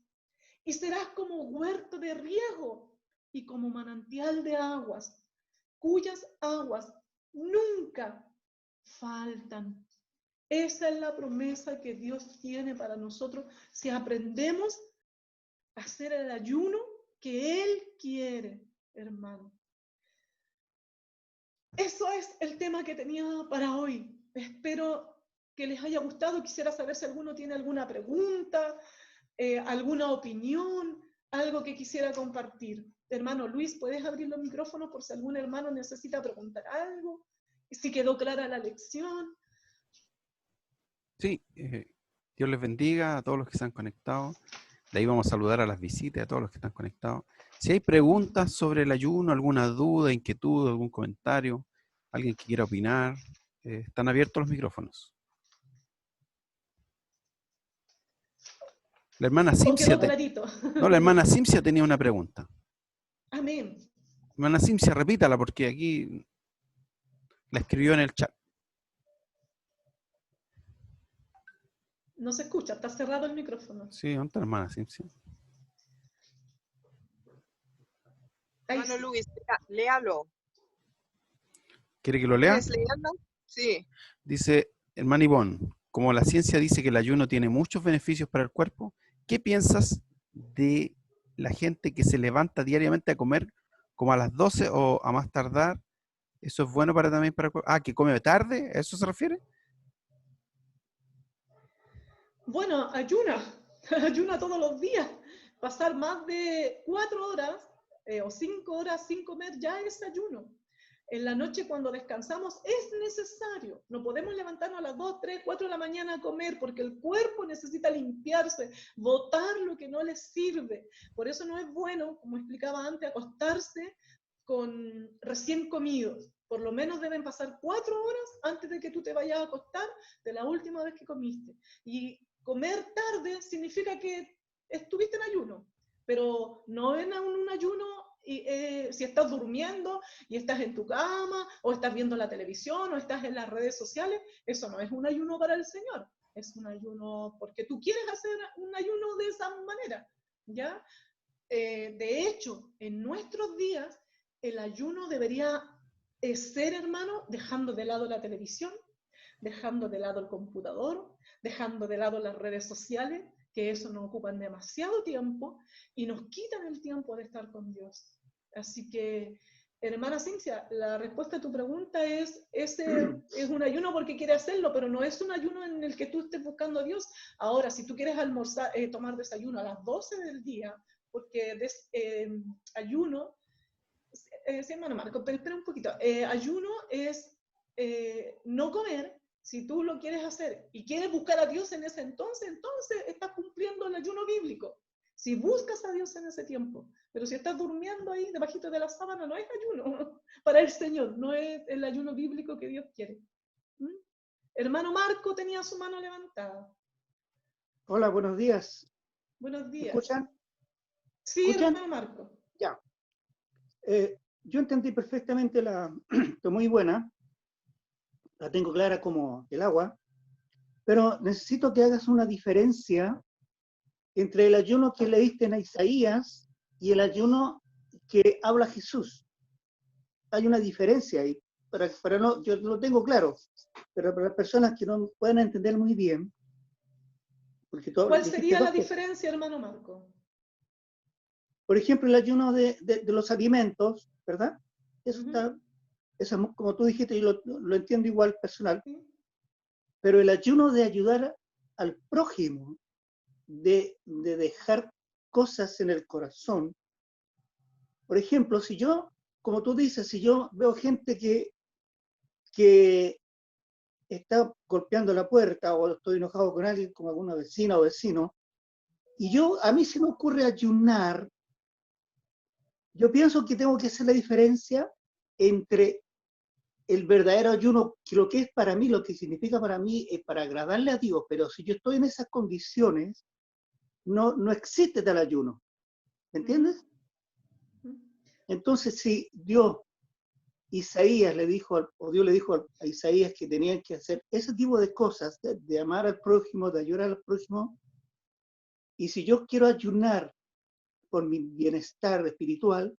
Y serás como huerto de riego y como manantial de aguas, cuyas aguas nunca faltan. Esa es la promesa que Dios tiene para nosotros si aprendemos a hacer el ayuno que Él quiere, hermano. Eso es el tema que tenía para hoy. Espero que les haya gustado. Quisiera saber si alguno tiene alguna pregunta, alguna opinión, algo que quisiera compartir. Hermano Luis, ¿puedes abrir los micrófonos por si algún hermano necesita preguntar algo? Si quedó clara la lección. Sí, Dios les bendiga a todos los que se han conectado. De ahí vamos a saludar a las visitas, a todos los que están conectados. Si hay preguntas sobre el ayuno, alguna duda, inquietud, algún comentario, alguien que quiera opinar, están abiertos los micrófonos. La hermana Simcia, la hermana Simcia tenía una pregunta. Amén. Hermana Simcia, repítala porque aquí la escribió en el chat. No se escucha, está cerrado el micrófono. Sí, ¿dónde está la hermana Simcia? Hermano Luis, léalo. ¿Quiere que lo lea? ¿Quieres leerlo? Sí. Dice, hermana Ivonne, como la ciencia dice que el ayuno tiene muchos beneficios para el cuerpo, ¿qué piensas de la gente que se levanta diariamente a comer como a las 12 o a más tardar? ¿Eso es bueno también para el cuerpo? Ah, ¿que come tarde? ¿A eso se refiere? Bueno, ayuna, ayuna todos los días. Pasar más de 4 horas o 5 horas sin comer ya es ayuno. En la noche cuando descansamos es necesario. No podemos levantarnos a las 2, 3, 4 de la mañana a comer porque el cuerpo necesita limpiarse, botar lo que no le sirve. Por eso no es bueno, como explicaba antes, acostarse con recién comidos. Por lo menos deben pasar 4 horas antes de que tú te vayas a acostar de la última vez que comiste. Y comer tarde significa que estuviste en ayuno, pero no en un ayuno si estás durmiendo y estás en tu cama, o estás viendo la televisión, o estás en las redes sociales. Eso no es un ayuno para el Señor, es un ayuno porque tú quieres hacer un ayuno de esa manera, ¿ya? De hecho, en nuestros días, el ayuno debería ser, hermano, dejando de lado la televisión, dejando de lado el computador, dejando de lado las redes sociales, que eso nos ocupan demasiado tiempo y nos quitan el tiempo de estar con Dios. Así que, hermana Cincia, la respuesta a tu pregunta es, ese es un ayuno porque quiere hacerlo, pero no es un ayuno en el que tú estés buscando a Dios. Ahora, si tú quieres almorzar, tomar desayuno a las 12 del día, porque ayuno, sí, hermano Marco, pero espera un poquito, ayuno es no comer. Si tú lo quieres hacer y quieres buscar a Dios en ese entonces estás cumpliendo el ayuno bíblico. Si buscas a Dios en ese tiempo, pero si estás durmiendo ahí debajito de la sábana, no es ayuno para el Señor, no es el ayuno bíblico que Dios quiere. ¿Mm? Hermano Marco tenía su mano levantada. Hola, buenos días. Buenos días. ¿Me escuchan? Sí, ¿Escuchan? hermano Marco. Ya. Yo entendí perfectamente estoy muy buena, la tengo clara como el agua, pero necesito que hagas una diferencia entre el ayuno que leíste en Isaías y el ayuno que habla Jesús. Hay una diferencia ahí, yo lo tengo claro, pero para las personas que no puedan entender muy bien. Porque ¿Cuál sería la diferencia, hermano Marco? Por ejemplo, el ayuno de los alimentos, ¿verdad? Eso está, eso, como tú dijiste, yo lo entiendo igual personal. Pero el ayuno de ayudar al prójimo, de dejar cosas en el corazón. Por ejemplo, si yo, como tú dices, si yo veo gente que está golpeando la puerta o estoy enojado con alguien, con alguna vecina o vecino, y a mí se me ocurre ayunar, yo pienso que tengo que hacer la diferencia entre el verdadero ayuno, que lo que es para mí, lo que significa para mí es para agradarle a Dios, pero si yo estoy en esas condiciones, no existe tal ayuno. ¿Me entiendes? Entonces, si Isaías le dijo, o Dios le dijo a Isaías que tenían que hacer ese tipo de cosas, de amar al prójimo, de ayudar al prójimo, y si yo quiero ayunar por mi bienestar espiritual,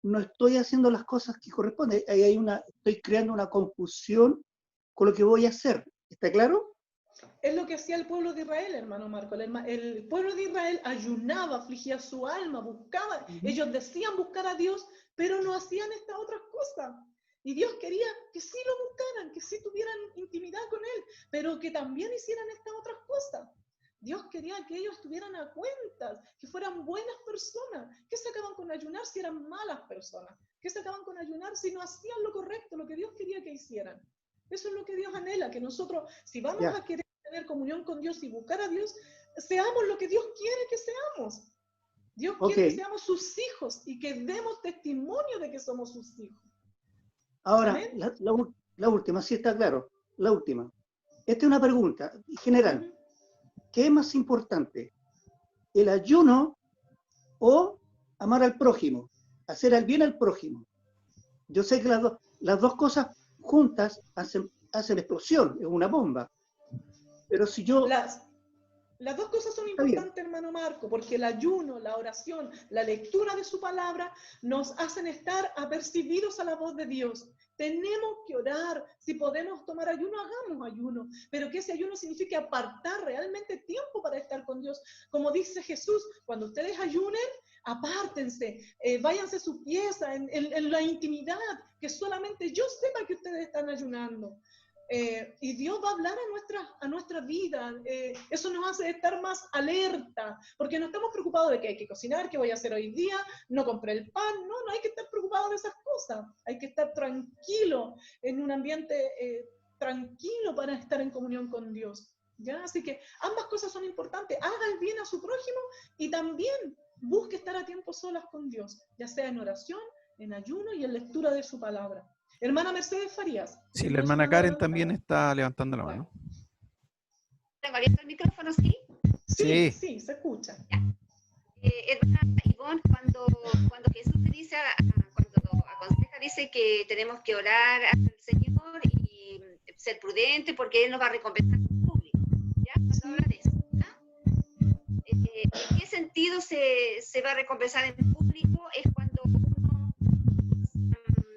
no estoy haciendo las cosas que corresponden. Estoy creando una confusión con lo que voy a hacer. ¿Está claro? es lo que hacía el pueblo de Israel, hermano Marco. El pueblo de Israel ayunaba, afligía su alma, buscaba. Ellos decían buscar a Dios, pero no hacían estas otras cosas. Y Dios quería que sí lo buscaran, que sí tuvieran intimidad con Él, pero que también hicieran estas otras cosas. Dios quería que ellos estuvieran a cuentas, que fueran buenas personas. ¿Qué sacaban con ayunar si eran malas personas? ¿Qué sacaban con ayunar si no hacían lo correcto, lo que Dios quería que hicieran? Eso es lo que Dios anhela, que nosotros, si vamos a querer tener comunión con Dios y buscar a Dios, seamos lo que Dios quiere que seamos. Dios quiere que seamos sus hijos y que demos testimonio de que somos sus hijos. Ahora, la última, sí está claro, la última. Esta es una pregunta general. ¿Qué es más importante? ¿El ayuno o amar al prójimo? Hacer el bien al prójimo. Yo sé que las dos cosas juntas hacen explosión, es una bomba. Pero si yo... Las dos cosas son importantes, hermano Marco, porque el ayuno, la oración, la lectura de su palabra nos hacen estar apercibidos a la voz de Dios. Tenemos que orar. Si podemos tomar ayuno, hagamos ayuno. Pero que ese ayuno signifique apartar realmente tiempo para estar con Dios. Como dice Jesús, cuando ustedes ayunen, apártense, váyanse a su pieza, en la intimidad, que solamente yo sepa que ustedes están ayunando. Y Dios va a hablar a nuestra vida. Eso nos hace estar más alerta, porque no estamos preocupados de que hay que cocinar, qué voy a hacer hoy día, no compré el pan. No hay que estar preocupados de esas cosas. Hay que estar tranquilo, en un ambiente tranquilo para estar en comunión con Dios. ¿Ya? Así que ambas cosas son importantes. Haga el bien a su prójimo y también busque estar a tiempo solas con Dios, ya sea en oración, en ayuno y en lectura de su palabra. Hermana Mercedes Farías. Sí, la hermana Karen también está levantando la mano. ¿Tengo abierto el micrófono, sí? Sí, se escucha. Hermana Ivonne, cuando Jesús te dice, cuando aconseja, dice que tenemos que orar al Señor y ser prudentes porque Él nos va a recompensar en público. ¿Ya? Cuando habla de eso, ¿ya? ¿En qué sentido se va a recompensar en público? Es cuando uno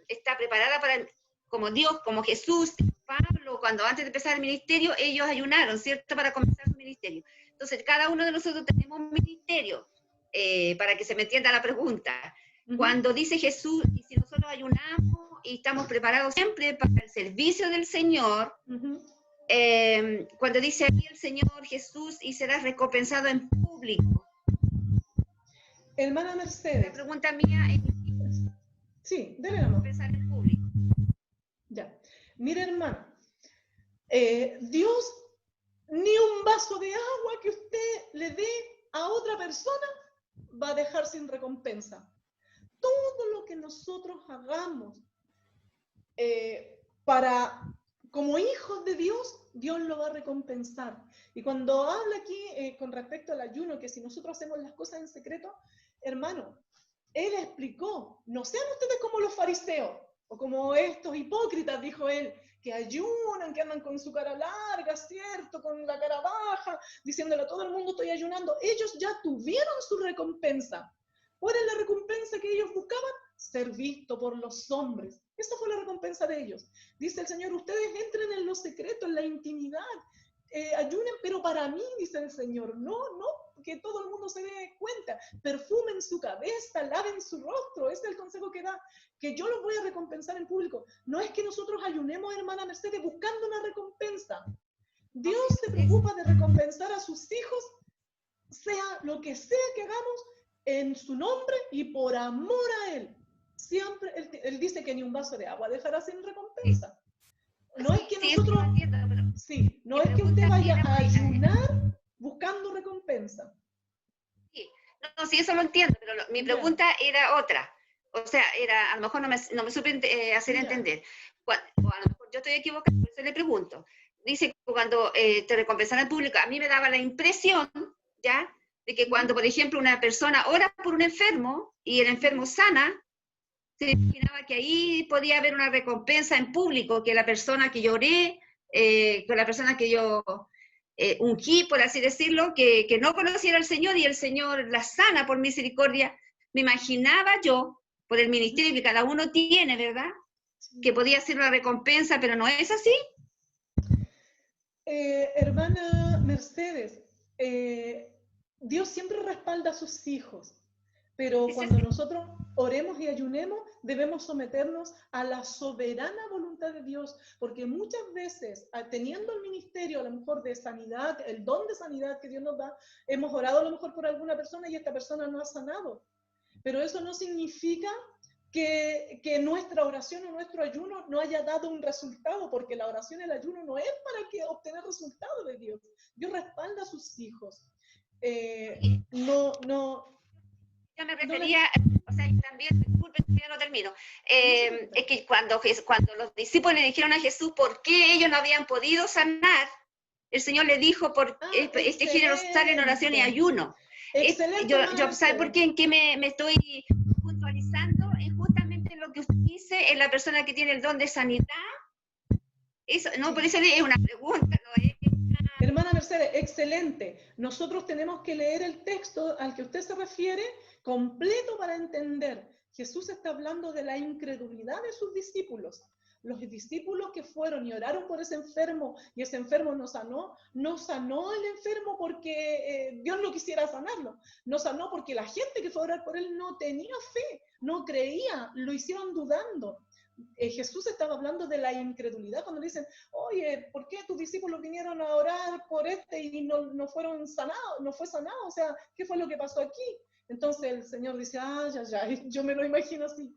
está preparada para, como Dios, como Jesús, Pablo, cuando antes de empezar el ministerio, ellos ayunaron, ¿cierto?, para comenzar su ministerio. Entonces, cada uno de nosotros tenemos un ministerio, para que se me entienda la pregunta. Cuando dice Jesús, y si nosotros ayunamos y estamos preparados siempre para el servicio del Señor, cuando dice aquí el Señor Jesús, y serás recompensado en público. Hermana Mercedes. La pregunta mía es... Sí, debe la pensar en público. Ya. Mire, hermana, Dios, ni un vaso de agua que usted le dé a otra persona va a dejar sin recompensa. Todo lo que nosotros hagamos como hijos de Dios, Dios lo va a recompensar. Y cuando habla aquí con respecto al ayuno, que si nosotros hacemos las cosas en secreto, hermano, Él explicó, no sean ustedes como los fariseos, o como estos hipócritas, dijo Él, que ayunan, que andan con su cara larga, ¿cierto?, con la cara baja, diciéndole a todo el mundo estoy ayunando. Ellos ya tuvieron su recompensa. ¿Cuál es la recompensa que ellos buscaban? Ser visto por los hombres. Esa fue la recompensa de ellos. Dice el Señor, ustedes entren en lo secreto, en la intimidad, ayunen, pero para mí, dice el Señor, no que todo el mundo se dé cuenta, perfumen su cabeza, laven su rostro, ese es el consejo que da, que yo los voy a recompensar en público. No es que nosotros ayunemos, hermana Mercedes, buscando una recompensa. Dios se preocupa de recompensar a sus hijos, sea lo que sea que hagamos, en su nombre y por amor a Él. Siempre, Él dice que ni un vaso de agua dejará sin recompensa. No es que nosotros... Sí, no es que usted vaya a ayunar buscando recompensa. Sí, no, sí, eso lo entiendo, pero mi pregunta era otra. O sea, a lo mejor no me supe hacer entender. O a lo mejor yo estoy equivocada, por eso le pregunto. Dice que cuando te recompensan al público, a mí me daba la impresión, ¿ya?, de que cuando, por ejemplo, una persona ora por un enfermo y el enfermo sana, se imaginaba que ahí podía haber una recompensa en público, que la persona que yo oré, con la persona que yo ungí, por así decirlo, que no conociera al Señor y el Señor la sana por misericordia. Me imaginaba yo, por el ministerio que cada uno tiene, ¿verdad?, que podía ser una recompensa, pero no es así. Hermana Mercedes, Dios siempre respalda a sus hijos, pero Sí, sí, cuando sí. nosotros oremos y ayunemos, debemos someternos a la soberana voluntad de Dios, porque muchas veces, teniendo el ministerio a lo mejor de sanidad, el don de sanidad que Dios nos da, hemos orado a lo mejor por alguna persona y esta persona no ha sanado, pero eso no significa que nuestra oración o nuestro ayuno no haya dado un resultado, porque la oración y el ayuno no es para que obtener resultados de Dios. Dios respalda a sus hijos. No Yo me les... refería, o sea, y también, disculpen que ya no termino, es que cuando los discípulos le dijeron a Jesús por qué ellos no habían podido sanar, el Señor le dijo, este género sale en oración y ayuno. Excelente, Yo ¿sabe por qué? ¿En qué me estoy puntualizando? Es justamente lo que usted dice, en la persona que tiene el don de sanidad. Eso, no, Sí. por eso es una pregunta, ¿no? Hermana Mercedes, excelente. Nosotros tenemos que leer el texto al que usted se refiere completo para entender. Jesús está hablando de la incredulidad de sus discípulos. Los discípulos que fueron y oraron por ese enfermo y ese enfermo no sanó el enfermo porque Dios no quisiera sanarlo. No sanó porque la gente que fue a orar por él no tenía fe, no creía, lo hicieron dudando. Jesús estaba hablando de la incredulidad cuando le dicen, oye, ¿por qué tus discípulos vinieron a orar por y no fueron sanados, no fue sanado? O sea, ¿qué fue lo que pasó aquí? Entonces el Señor dice, yo me lo imagino así,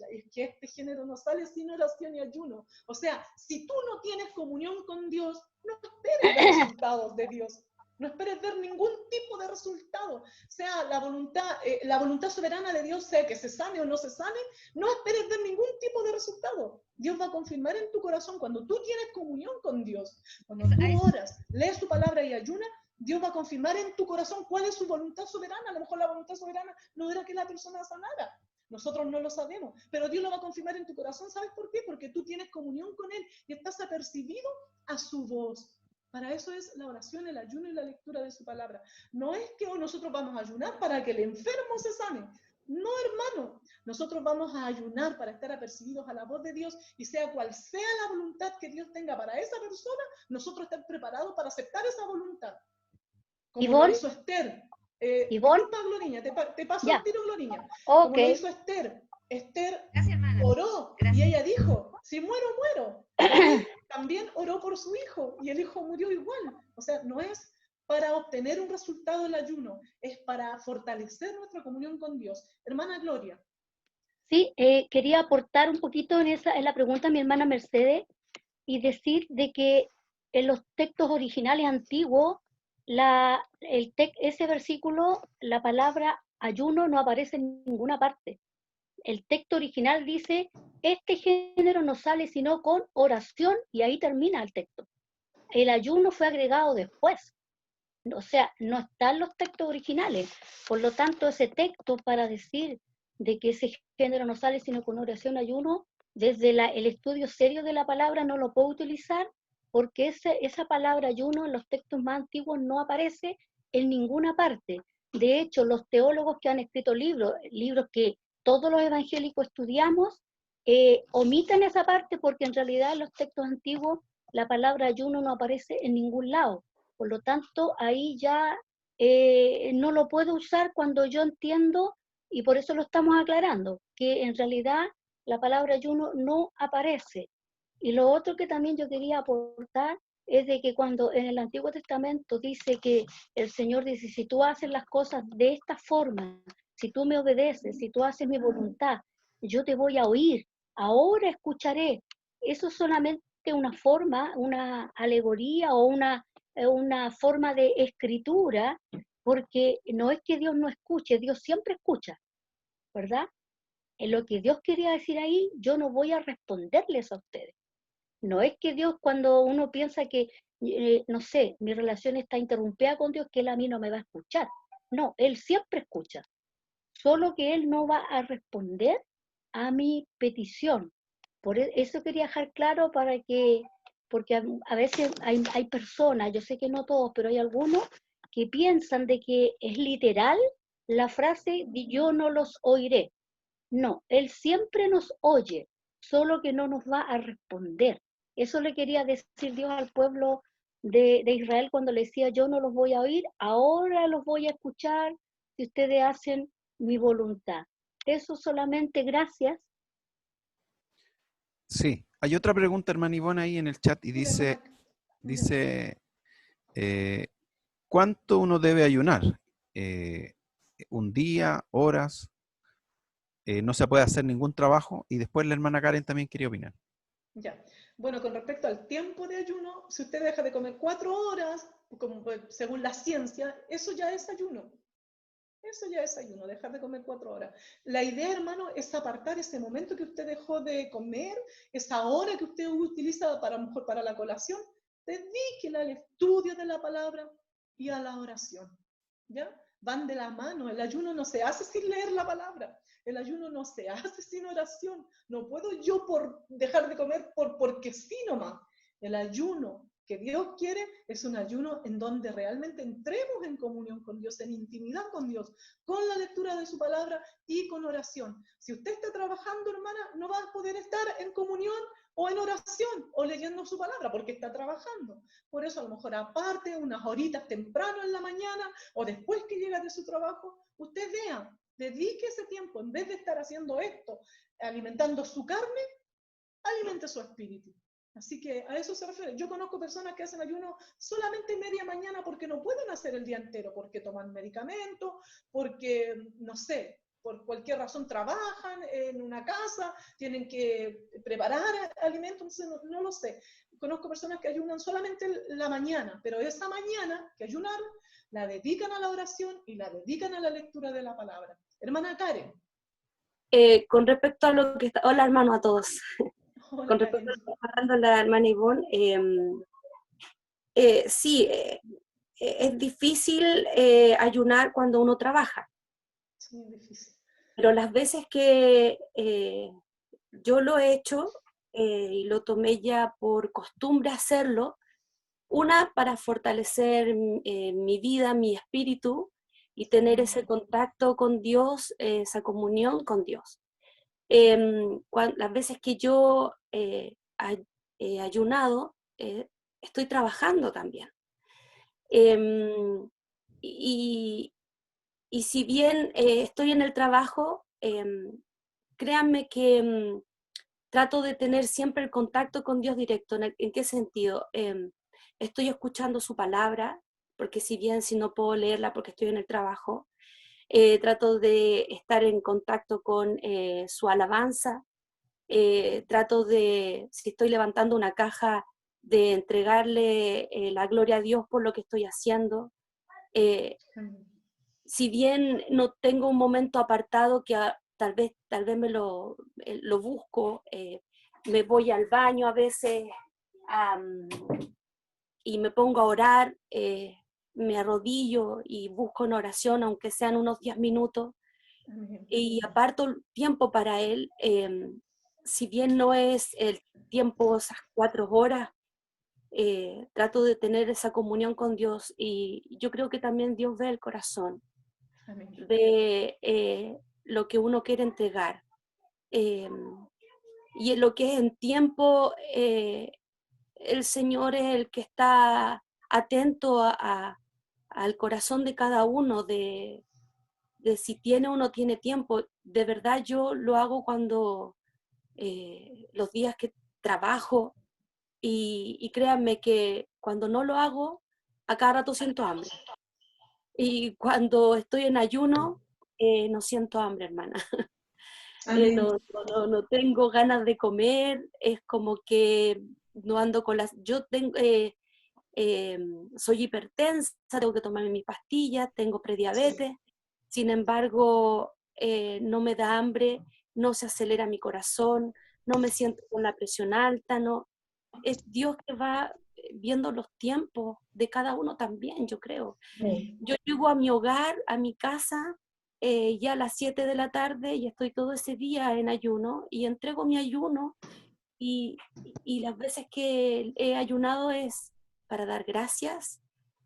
es que este género no sale sin oración y ayuno. O sea, si tú no tienes comunión con Dios, no esperes ver resultados de Dios. No esperes ver ningún tipo de resultado. Sea la voluntad soberana de Dios, sea que se sane o no se sane, no esperes ver ningún tipo de resultado. Dios va a confirmar en tu corazón cuando tú tienes comunión con Dios. Cuando tú oras, lees su palabra y ayunas, Dios va a confirmar en tu corazón cuál es su voluntad soberana. A lo mejor la voluntad soberana no era que la persona sanara. Nosotros no lo sabemos, pero Dios lo va a confirmar en tu corazón. ¿Sabes por qué? Porque tú tienes comunión con Él y estás apercibido a su voz. Para eso es la oración, el ayuno y la lectura de su palabra. No es que nosotros vamos a ayunar para que el enfermo se sane. No, hermano. Nosotros vamos a ayunar para estar apercibidos a la voz de Dios y sea cual sea la voluntad que Dios tenga para esa persona, nosotros estar preparados para aceptar esa voluntad. Como Ivonne, lo hizo Esther. Ivonne, Disculpa, Gloriña, te paso ya, el tiro, Gloriña. ok. Como lo hizo Esther. Esther Gracias, hermana. oró y ella dijo, si muero, muero. David también oró por su hijo y el hijo murió igual. O sea, no es para obtener un resultado del ayuno, es para fortalecer nuestra comunión con Dios. Hermana Gloria. Sí, quería aportar un poquito en la pregunta de mi hermana Mercedes y decir de que en los textos originales antiguos, ese versículo, la palabra ayuno no aparece en ninguna parte. El texto original dice, este género no sale sino con oración, y ahí termina el texto. El ayuno fue agregado después. O sea, no están los textos originales. Por lo tanto, ese texto para decir de que ese género no sale sino con oración, ayuno, desde el estudio serio de la palabra no lo puedo utilizar, porque esa palabra ayuno en los textos más antiguos no aparece en ninguna parte. De hecho, los teólogos que han escrito libros que todos los evangélicos estudiamos, omiten esa parte porque en realidad en los textos antiguos la palabra ayuno no aparece en ningún lado. Por lo tanto, ahí ya no lo puedo usar cuando yo entiendo, y por eso lo estamos aclarando, que en realidad la palabra ayuno no aparece. Y lo otro que también yo quería aportar es de que cuando en el Antiguo Testamento dice que el Señor dice, si tú haces las cosas de esta forma, si tú me obedeces, si tú haces mi voluntad, yo te voy a oír, ahora escucharé. Eso es solamente una forma, una alegoría o una forma de escritura, porque no es que Dios no escuche, Dios siempre escucha, ¿verdad? En lo que Dios quería decir ahí, yo no voy a responderles a ustedes. No es que Dios, cuando uno piensa que, no sé, mi relación está interrumpida con Dios, que Él a mí no me va a escuchar. No, Él siempre escucha, solo que Él no va a responder a mi petición. Por eso quería dejar claro porque a veces hay personas, yo sé que no todos, pero hay algunos que piensan de que es literal la frase de yo no los oiré. No, Él siempre nos oye, solo que no nos va a responder. Eso le quería decir Dios al pueblo de Israel cuando le decía, yo no los voy a oír, ahora los voy a escuchar si ustedes hacen mi voluntad. Eso solamente gracias. Sí, hay otra pregunta, hermana Ivonne, ahí en el chat y Mira, dice, hermana, dice, ¿cuánto uno debe ayunar? ¿Un día, horas? No se puede hacer ningún trabajo. Y después la hermana Karen también quería opinar. ya. Bueno, con respecto al tiempo de ayuno, si usted deja de comer 4 horas, como según la ciencia, eso ya es ayuno. Eso ya es ayuno, dejar de comer 4 horas. La idea, hermano, es apartar ese momento que usted dejó de comer, esa hora que usted utiliza para, a lo mejor para la colación, dedíquela al estudio de la palabra y a la oración. ¿Ya? Van de la mano. El ayuno no se hace sin leer la palabra. El ayuno no se hace sin oración. No puedo yo por dejar de comer porque sí nomás. El ayuno que Dios quiere es un ayuno en donde realmente entremos en comunión con Dios, en intimidad con Dios, con la lectura de su palabra y con oración. Si usted está trabajando, hermana, no va a poder estar en comunión o en oración o leyendo su palabra porque está trabajando. Por eso a lo mejor aparte unas horitas temprano en la mañana o después que llega de su trabajo, usted vea, dedique ese tiempo, en vez de estar haciendo esto, alimentando su carne, alimente su espíritu. Así que a eso se refiere. Yo conozco personas que hacen ayuno solamente media mañana porque no pueden hacer el día entero, porque toman medicamentos, porque, no sé, por cualquier razón trabajan en una casa, tienen que preparar alimentos, entonces no lo sé. Conozco personas que ayunan solamente la mañana, pero esa mañana que ayunaron, la dedican a la oración y la dedican a la lectura de la palabra. Hermana Karen. Con respecto a lo que está... Hola, hermano, a todos. Hola, Con respecto Karen. a lo que está hablando la hermana Ivonne, sí, es difícil ayunar cuando uno trabaja. Sí, es difícil. Pero las veces que yo lo he hecho y lo tomé ya por costumbre hacerlo, una, para fortalecer mi vida, mi espíritu y tener ese contacto con Dios, esa comunión con Dios. Las veces que yo he ayunado, estoy trabajando también. Y si bien estoy en el trabajo, créanme que trato de tener siempre el contacto con Dios directo. ¿En qué sentido? Estoy escuchando su palabra, porque si no puedo leerla porque estoy en el trabajo, trato de estar en contacto con su alabanza, trato de, si estoy levantando una caja, de entregarle la gloria a Dios por lo que estoy haciendo. Si bien no tengo un momento apartado que tal vez me lo busco, me voy al baño a veces y me pongo a orar, me arrodillo y busco una oración, aunque sean unos 10 minutos, y aparto tiempo para él, si bien no es el tiempo, esas 4 horas, trato de tener esa comunión con Dios, y yo creo que también Dios ve el corazón, ve lo que uno quiere entregar, y en lo que es en tiempo, el Señor es el que está atento al corazón de cada uno, de si tiene o no tiene tiempo. De verdad yo lo hago cuando los días que trabajo, y créanme que cuando no lo hago, a cada rato siento hambre. Y cuando estoy en ayuno, no siento hambre, hermana. No tengo ganas de comer, es como que no ando con las... Yo tengo, soy hipertensa, tengo que tomarme mis pastillas, tengo prediabetes, sin embargo, no me da hambre, no se acelera mi corazón, no me siento con la presión alta, no. Es Dios que va viendo los tiempos de cada uno también, yo creo. Yo llego a mi hogar, a mi casa, ya a las 7 de la tarde y estoy todo ese día en ayuno y entrego mi ayuno, y las veces que he ayunado es para dar gracias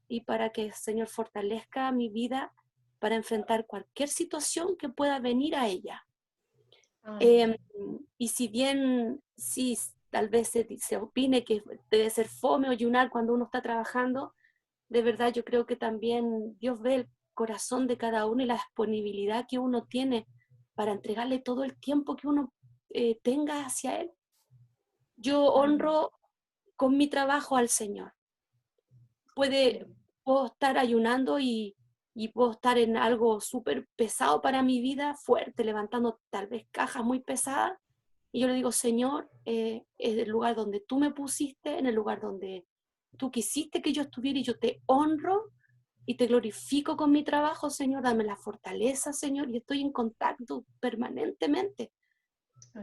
y para que el Señor fortalezca mi vida para enfrentar cualquier situación que pueda venir a ella. Y si bien, si tal vez se opine que debe ser fome o ayunar cuando uno está trabajando, de verdad yo creo que también Dios ve el corazón de cada uno y la disponibilidad que uno tiene para entregarle todo el tiempo que uno tenga hacia Él. Yo honro con mi trabajo al Señor. Puedo estar ayunando y puedo estar en algo súper pesado para mi vida, fuerte, levantando tal vez cajas muy pesadas, y yo le digo, Señor, es el lugar donde tú me pusiste, en el lugar donde tú quisiste que yo estuviera, y yo te honro y te glorifico con mi trabajo, Señor, dame la fortaleza, Señor, y estoy en contacto permanentemente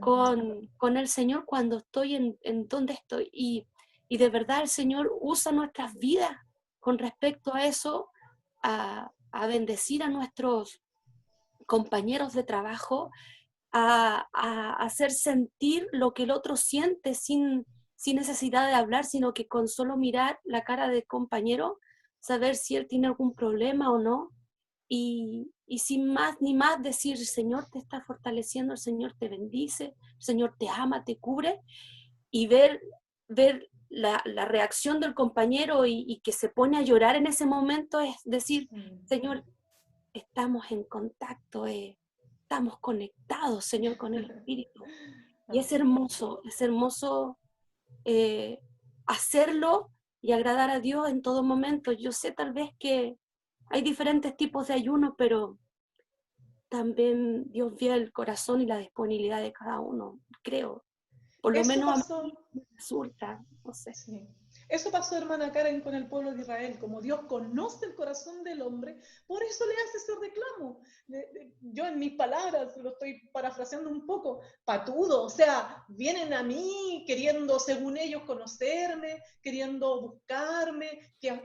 con el Señor cuando estoy en donde estoy, y de verdad el Señor usa nuestras vidas con respecto a eso, a bendecir a nuestros compañeros de trabajo, a hacer sentir lo que el otro siente sin necesidad de hablar, sino que con solo mirar la cara del compañero, saber si él tiene algún problema o no, y sin más ni más decir, el Señor te está fortaleciendo, el Señor te bendice, el Señor te ama, te cubre, y ver la reacción del compañero y que se pone a llorar en ese momento, es decir, Señor, estamos en contacto, estamos conectados, Señor, con el Espíritu. Y es hermoso hacerlo y agradar a Dios en todo momento. Yo sé tal vez que hay diferentes tipos de ayuno, pero también Dios ve el corazón y la disponibilidad de cada uno, creo. Por lo menos a mí me resulta, no sé. Sí. Eso pasó, hermana Karen, con el pueblo de Israel. Como Dios conoce el corazón del hombre, por eso le hace ese reclamo. Yo en mis palabras, lo estoy parafraseando un poco, patudo, o sea, vienen a mí queriendo, según ellos, conocerme, queriendo buscarme,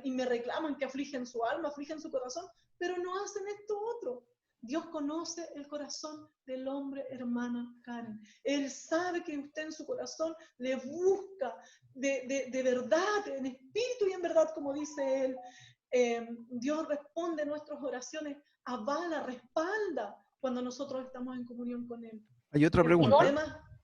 y me reclaman que afligen su alma, afligen su corazón, pero no hacen esto otro. Dios conoce el corazón del hombre, hermana Karen. Él sabe que usted en su corazón le busca de verdad, en espíritu y en verdad, como dice él. Dios responde nuestras oraciones, avala, respalda cuando nosotros estamos en comunión con Él. ¿Hay otra pregunta?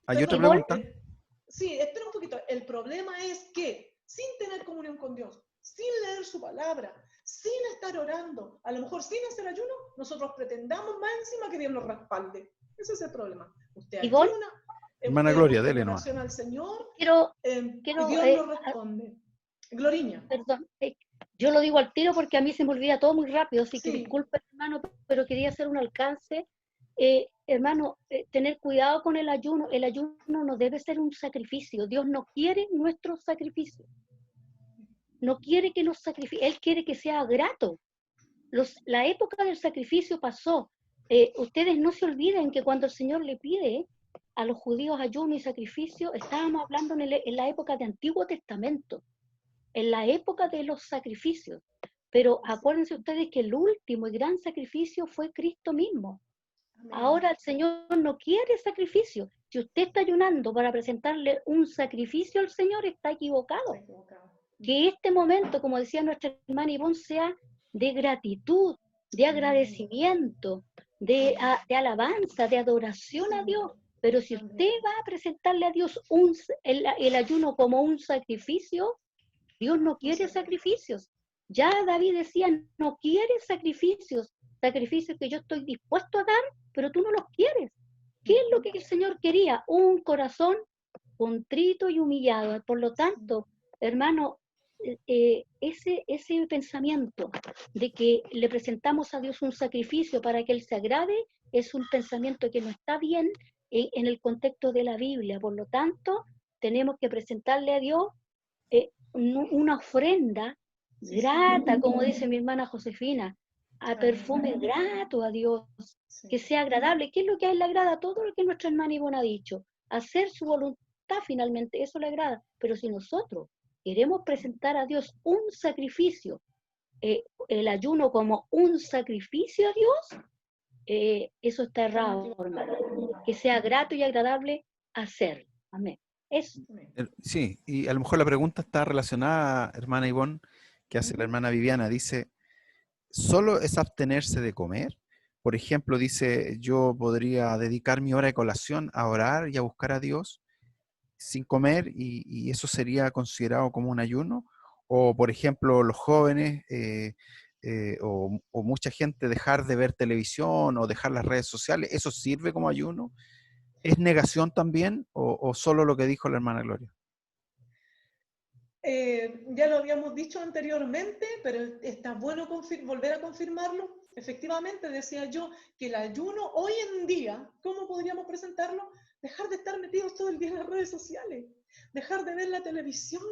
¿Hay otra Ivonne, pregunta? Sí, espera un poquito. El problema es que sin tener comunión con Dios, sin leer su palabra, sin estar orando, a lo mejor sin hacer ayuno, nosotros pretendamos más encima que Dios nos respalde. Ese es el problema. Usted Ivonne, ayuna, Hermana usted Gloria, busca dele en nomás. oración al Señor, quiero, y Dios nos responde. Gloriña. perdón, yo lo digo al tiro porque a mí se me olvida todo muy rápido, así que Sí. disculpe, hermano, pero quería hacer un alcance. Hermano, tener cuidado con el ayuno. El ayuno no debe ser un sacrificio. Dios no quiere nuestro sacrificio. No quiere que nos sacrifique. Él quiere que sea grato. La época del sacrificio pasó. Ustedes no se olviden que cuando el Señor le pide a los judíos ayuno y sacrificio, estábamos hablando en la época de Antiguo Testamento, en la época de los sacrificios. Pero acuérdense ustedes que el último y gran sacrificio fue Cristo mismo. Amén. Ahora el Señor no quiere sacrificio. Si usted está ayunando para presentarle un sacrificio al Señor, está equivocado. Está equivocado. Que este momento, como decía nuestra hermana Ivonne, sea de gratitud, de agradecimiento, de alabanza, de adoración a Dios. Pero si usted va a presentarle a Dios el ayuno como un sacrificio, Dios no quiere sacrificios. Ya David decía, no quiere sacrificios que yo estoy dispuesto a dar, pero tú no los quieres. ¿Qué es lo que el Señor quería? Un corazón contrito y humillado. Por lo tanto, hermano, ese pensamiento de que le presentamos a Dios un sacrificio para que Él se agrade, es un pensamiento que no está bien en el contexto de la Biblia. Por lo tanto, tenemos que presentarle a Dios una ofrenda grata, como dice mi hermana Josefina, a perfume grato a Dios, que sea agradable. ¿Qué es lo que a Él le agrada? Todo lo que nuestra hermana Ivonne ha dicho, hacer su voluntad finalmente, eso le agrada. Pero si nosotros queremos presentar a Dios un sacrificio, el ayuno como un sacrificio a Dios, eso está errado, hermano. Que sea grato y agradable hacerlo. Amén. Eso. Sí, y a lo mejor la pregunta está relacionada, hermana Ivonne, que hace la hermana Viviana. Dice, ¿solo es abstenerse de comer? Por ejemplo, dice, yo podría dedicar mi hora de colación a orar y a buscar a Dios. sin comer y eso sería considerado como un ayuno? O, por ejemplo, los jóvenes o mucha gente dejar de ver televisión o dejar las redes sociales, ¿eso sirve como ayuno? ¿Es negación también o solo lo que dijo la hermana Gloria? Ya lo habíamos dicho anteriormente, pero está bueno volver a confirmarlo. Efectivamente, decía yo que el ayuno hoy en día, ¿cómo podríamos presentarlo? Dejar de estar metidos todo el día en las redes sociales, dejar de ver la televisión,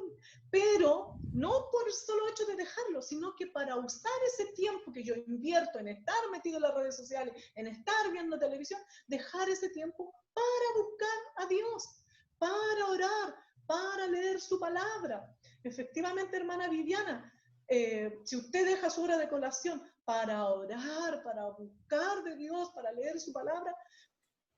pero no por el solo hecho de dejarlo, sino que para usar ese tiempo que yo invierto en estar metido en las redes sociales, en estar viendo televisión, dejar ese tiempo para buscar a Dios, para orar, para leer su palabra. Efectivamente, hermana Viviana, si usted deja su hora de colación para orar, para buscar de Dios, para leer su palabra,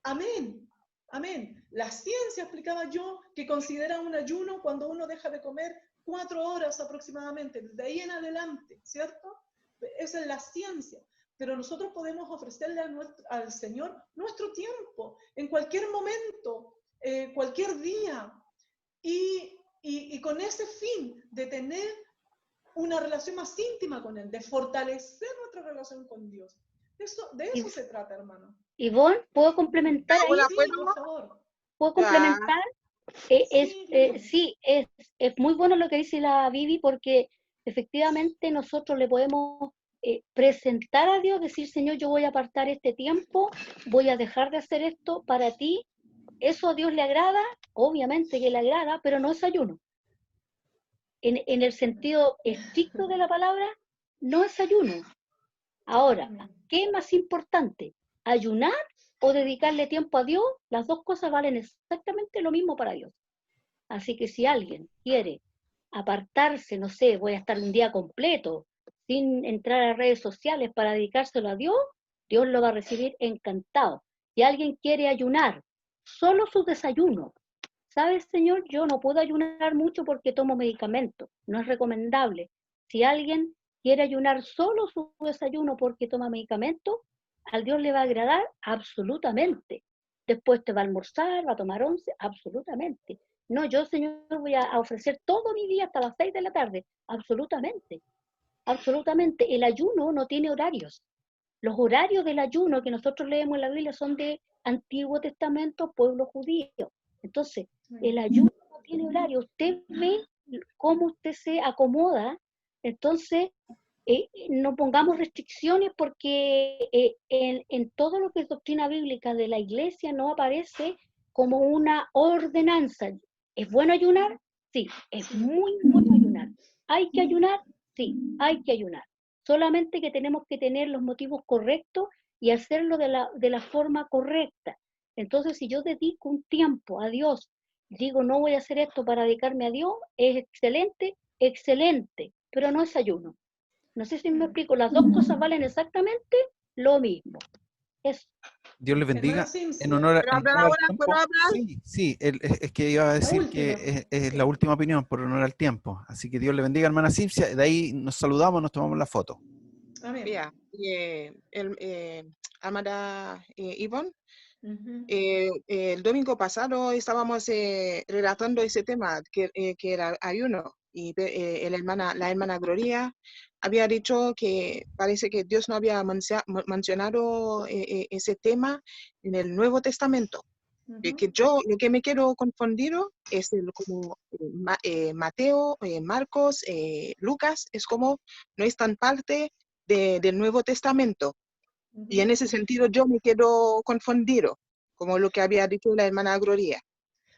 amén, amén. La ciencia, explicaba yo, que considera un ayuno cuando uno deja de comer 4 horas aproximadamente, desde ahí en adelante, ¿cierto? Esa es la ciencia. Pero nosotros podemos ofrecerle al Señor nuestro tiempo, en cualquier momento, cualquier día, y con ese fin de tener una relación más íntima con Él, de fortalecer nuestra relación con Dios. De eso se trata, hermano. Ivonne, ¿puedo complementar ahí? Sí, por favor. ¿Puedo complementar? Sí, es muy bueno lo que dice la Vivi, porque efectivamente nosotros le podemos presentar a Dios, decir, Señor, yo voy a apartar este tiempo, voy a dejar de hacer esto para ti. ¿Eso a Dios le agrada? Obviamente que le agrada, pero no es ayuno. En el sentido estricto de la palabra, no es ayuno. Ahora, ¿qué es más importante? ¿Ayunar o dedicarle tiempo a Dios? Las dos cosas valen exactamente lo mismo para Dios. Así que si alguien quiere apartarse, no sé, voy a estar un día completo sin entrar a redes sociales para dedicárselo a Dios, Dios lo va a recibir encantado. Si alguien quiere ayunar, solo su desayuno. ¿Sabes, Señor? Yo no puedo ayunar mucho porque tomo medicamentos. No es recomendable. Si alguien quiere ayunar solo su desayuno porque toma medicamentos, al Dios le va a agradar absolutamente. Después te va a almorzar, va a tomar 11, absolutamente. No, yo, Señor, voy a ofrecer todo mi día hasta las 6 de la tarde. Absolutamente. Absolutamente. El ayuno no tiene horarios. Los horarios del ayuno que nosotros leemos en la Biblia son de Antiguo Testamento, pueblo judío. Entonces, el ayuno no tiene horario. Usted ve cómo usted se acomoda. Entonces, no pongamos restricciones porque en todo lo que es doctrina bíblica de la iglesia no aparece como una ordenanza. ¿Es bueno ayunar? Sí, es muy bueno ayunar. ¿Hay que ayunar? Sí, hay que ayunar. Solamente que tenemos que tener los motivos correctos y hacerlo de la forma correcta. Entonces, si yo dedico un tiempo a Dios, digo, no voy a hacer esto para dedicarme a Dios, es excelente, excelente, pero no es ayuno. No sé si me explico, las dos cosas valen exactamente lo mismo. Dios les bendiga. En honor al tiempo. Sí, es que iba a decir que es la última opinión por honor al tiempo. Así que Dios le bendiga, hermana Cincia. De ahí nos saludamos, nos tomamos la foto. Amén. Mira, amada Ivonne, el domingo pasado estábamos relatando ese tema que era ayuno, y la hermana Gloria había dicho que parece que Dios no había mencionado ese tema en el Nuevo Testamento. Que yo lo que me quiero confundido es como Mateo, Marcos, Lucas, es como no están parte del Nuevo Testamento. Y en ese sentido yo me quedo confundido, como lo que había dicho la hermana Gloria.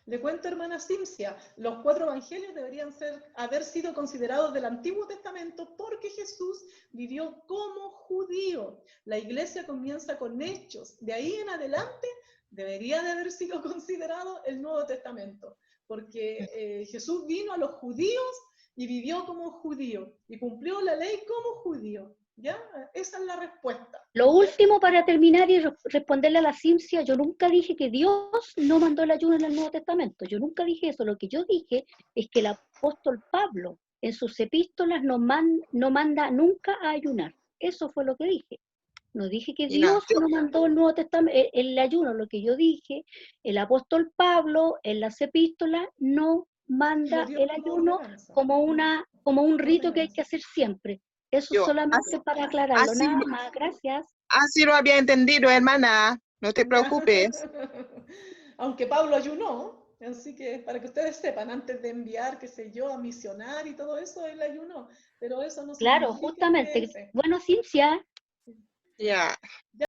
Le cuento, hermana Cincia, los 4 evangelios deberían haber sido considerados del Antiguo Testamento porque Jesús vivió como judío. La iglesia comienza con hechos. De ahí en adelante debería de haber sido considerado el Nuevo Testamento, porque Jesús vino a los judíos y vivió como judío y cumplió la ley como judío. ¿Ya? Esa es la respuesta. Lo último para terminar y responderle a la Cincia, yo nunca dije que Dios no mandó el ayuno en el Nuevo Testamento. Yo nunca dije eso. Lo que yo dije es que el apóstol Pablo en sus epístolas no manda nunca a ayunar. Eso fue lo que dije. No dije que Ya, Dios no mandó el Nuevo Testamento, el ayuno, lo que yo dije, el apóstol Pablo en las epístolas no Lo manda dio el como ayuno ordenanza. como un rito que hay que Ordenanza. hacer siempre. Eso yo, solamente para aclararlo, así, nada más, gracias. así lo había entendido, hermana. No te preocupes. Aunque Pablo ayunó, así que para que ustedes sepan, antes de enviar, qué sé yo, a misionar y todo eso, él ayunó. Pero eso no Claro, significa justamente. que... Bueno, Cintia, Ya.